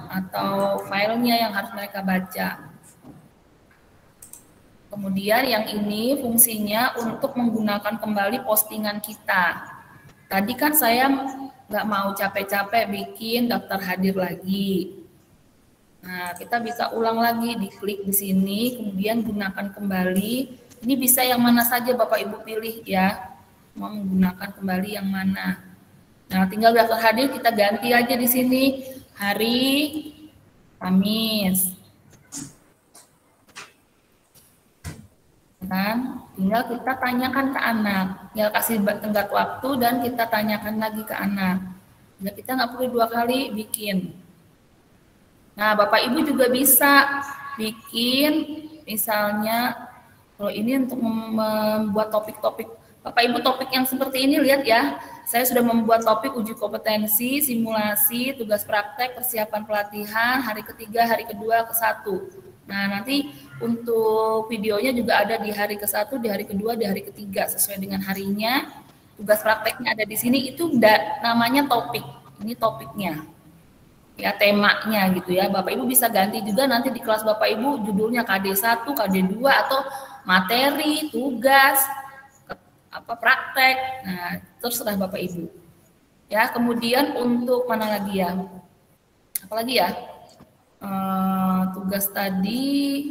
atau filenya yang harus mereka baca. Kemudian yang ini fungsinya untuk menggunakan kembali postingan kita. Tadi kan saya nggak mau capek-capek bikin daftar hadir lagi. Nah, kita bisa ulang lagi, diklik di sini, kemudian gunakan kembali. Ini bisa yang mana saja Bapak Ibu pilih ya, mau menggunakan kembali yang mana. Nah, tinggal daftar hadir kita ganti aja di sini hari Kamis. Kan? Tinggal kita tanyakan ke anak, tinggal kasih tenggat waktu dan kita tanyakan lagi ke anak. Ya, kita nggak perlu 2 kali bikin. Nah, Bapak Ibu juga bisa bikin misalnya kalau ini untuk membuat topik-topik, Bapak Ibu topik yang seperti ini lihat ya, saya sudah membuat topik uji kompetensi, simulasi, tugas praktek, persiapan pelatihan, hari ketiga, hari kedua, ke-1. Nah, nanti untuk videonya juga ada di hari ke-1, di hari kedua, di hari ketiga, sesuai dengan harinya. Tugas prakteknya ada di sini, itu namanya topik, ini topiknya. Ya, temanya gitu ya, Bapak Ibu bisa ganti juga nanti di kelas Bapak Ibu judulnya KD1, KD2, atau materi, tugas, praktek. Nah, terserah Bapak Ibu. Ya, kemudian untuk mana lagi ya? Apalagi ya? Tugas tadi.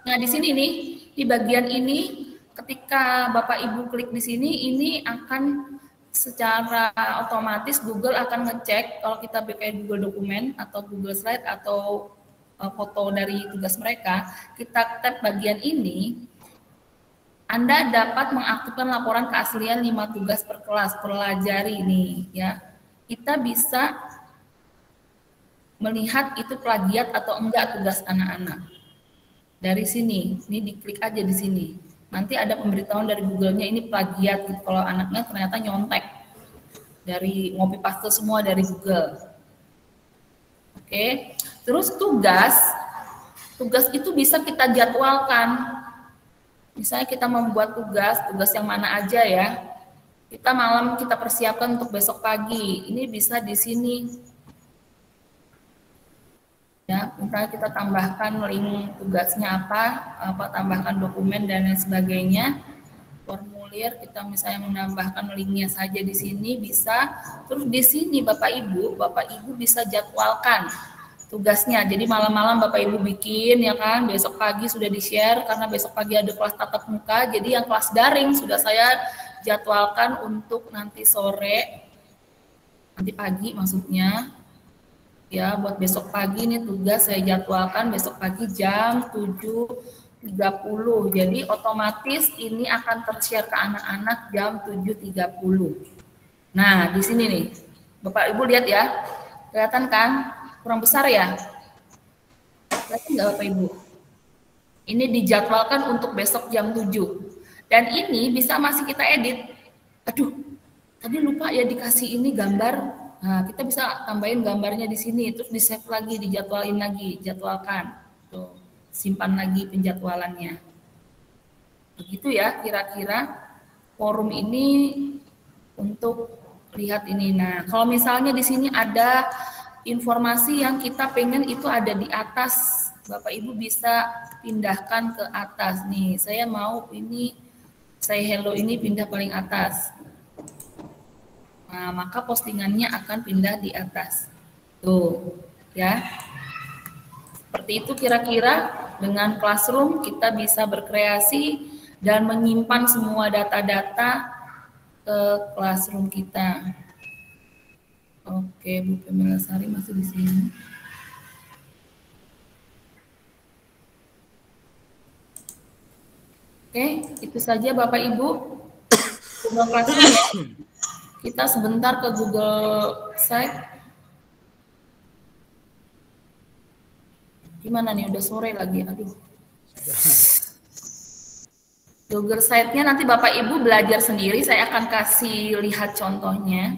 Nah, di sini nih, di bagian ini ketika Bapak Ibu klik di sini, ini akan secara otomatis Google akan ngecek kalau kita pakai Google Dokumen atau Google Slide atau foto dari tugas mereka, kita tap bagian ini, Anda dapat mengaktifkan laporan keaslian 5 tugas per kelas, pelajari ini ya. Kita bisa melihat itu plagiat atau enggak tugas anak-anak. Dari sini, ini diklik aja di sini. Nanti ada pemberitahuan dari Google-nya ini plagiat gitu. Kalau anaknya ternyata nyontek dari copy paste semua dari Google. Oke. Terus tugas itu bisa kita jadwalkan. Misalnya kita membuat tugas yang mana aja ya. Kita malam kita persiapkan untuk besok pagi. Ini bisa di sini. Ya, misalnya kita tambahkan link tugasnya apa, tambahkan dokumen dan lain sebagainya. Formulir kita misalnya menambahkan linknya saja di sini bisa. Terus di sini Bapak Ibu bisa jadwalkan tugasnya. Jadi malam-malam Bapak Ibu bikin ya kan, besok pagi sudah di-share karena besok pagi ada kelas tatap muka. Jadi yang kelas daring sudah saya jadwalkan untuk nanti sore, nanti pagi maksudnya. Ya, buat besok pagi nih tugas saya jadwalkan besok pagi jam 7.30. Jadi otomatis ini akan ter-share ke anak-anak jam 7.30. Nah, di sini nih. Bapak Ibu lihat ya. Kelihatan kan? Kurang besar ya? Kelihatan nggak Bapak Ibu? Ini dijadwalkan untuk besok jam 7. Dan ini bisa masih kita edit. Aduh, tadi lupa ya dikasih ini gambar. Nah, kita bisa tambahin gambarnya di sini, terus di-save lagi, dijadwalin lagi, jadwalkan. Tuh, simpan lagi penjadwalannya. Begitu ya, kira-kira forum ini untuk lihat ini. Nah, kalau misalnya di sini ada informasi yang kita pengen itu ada di atas, Bapak Ibu bisa pindahkan ke atas. Nih, saya mau ini, say hello ini pindah paling atas. Nah, maka postingannya akan pindah di atas. Tuh, ya. Seperti itu kira-kira dengan Classroom kita bisa berkreasi dan menyimpan semua data-data ke Classroom kita. Oke, Bu Pamela Sari masih di sini. Oke, itu saja Bapak Ibu. Google Classroom ya. Kita sebentar ke Google Site. Gimana nih, udah sore lagi, aduh. Google Site-nya nanti Bapak Ibu belajar sendiri, saya akan kasih lihat contohnya.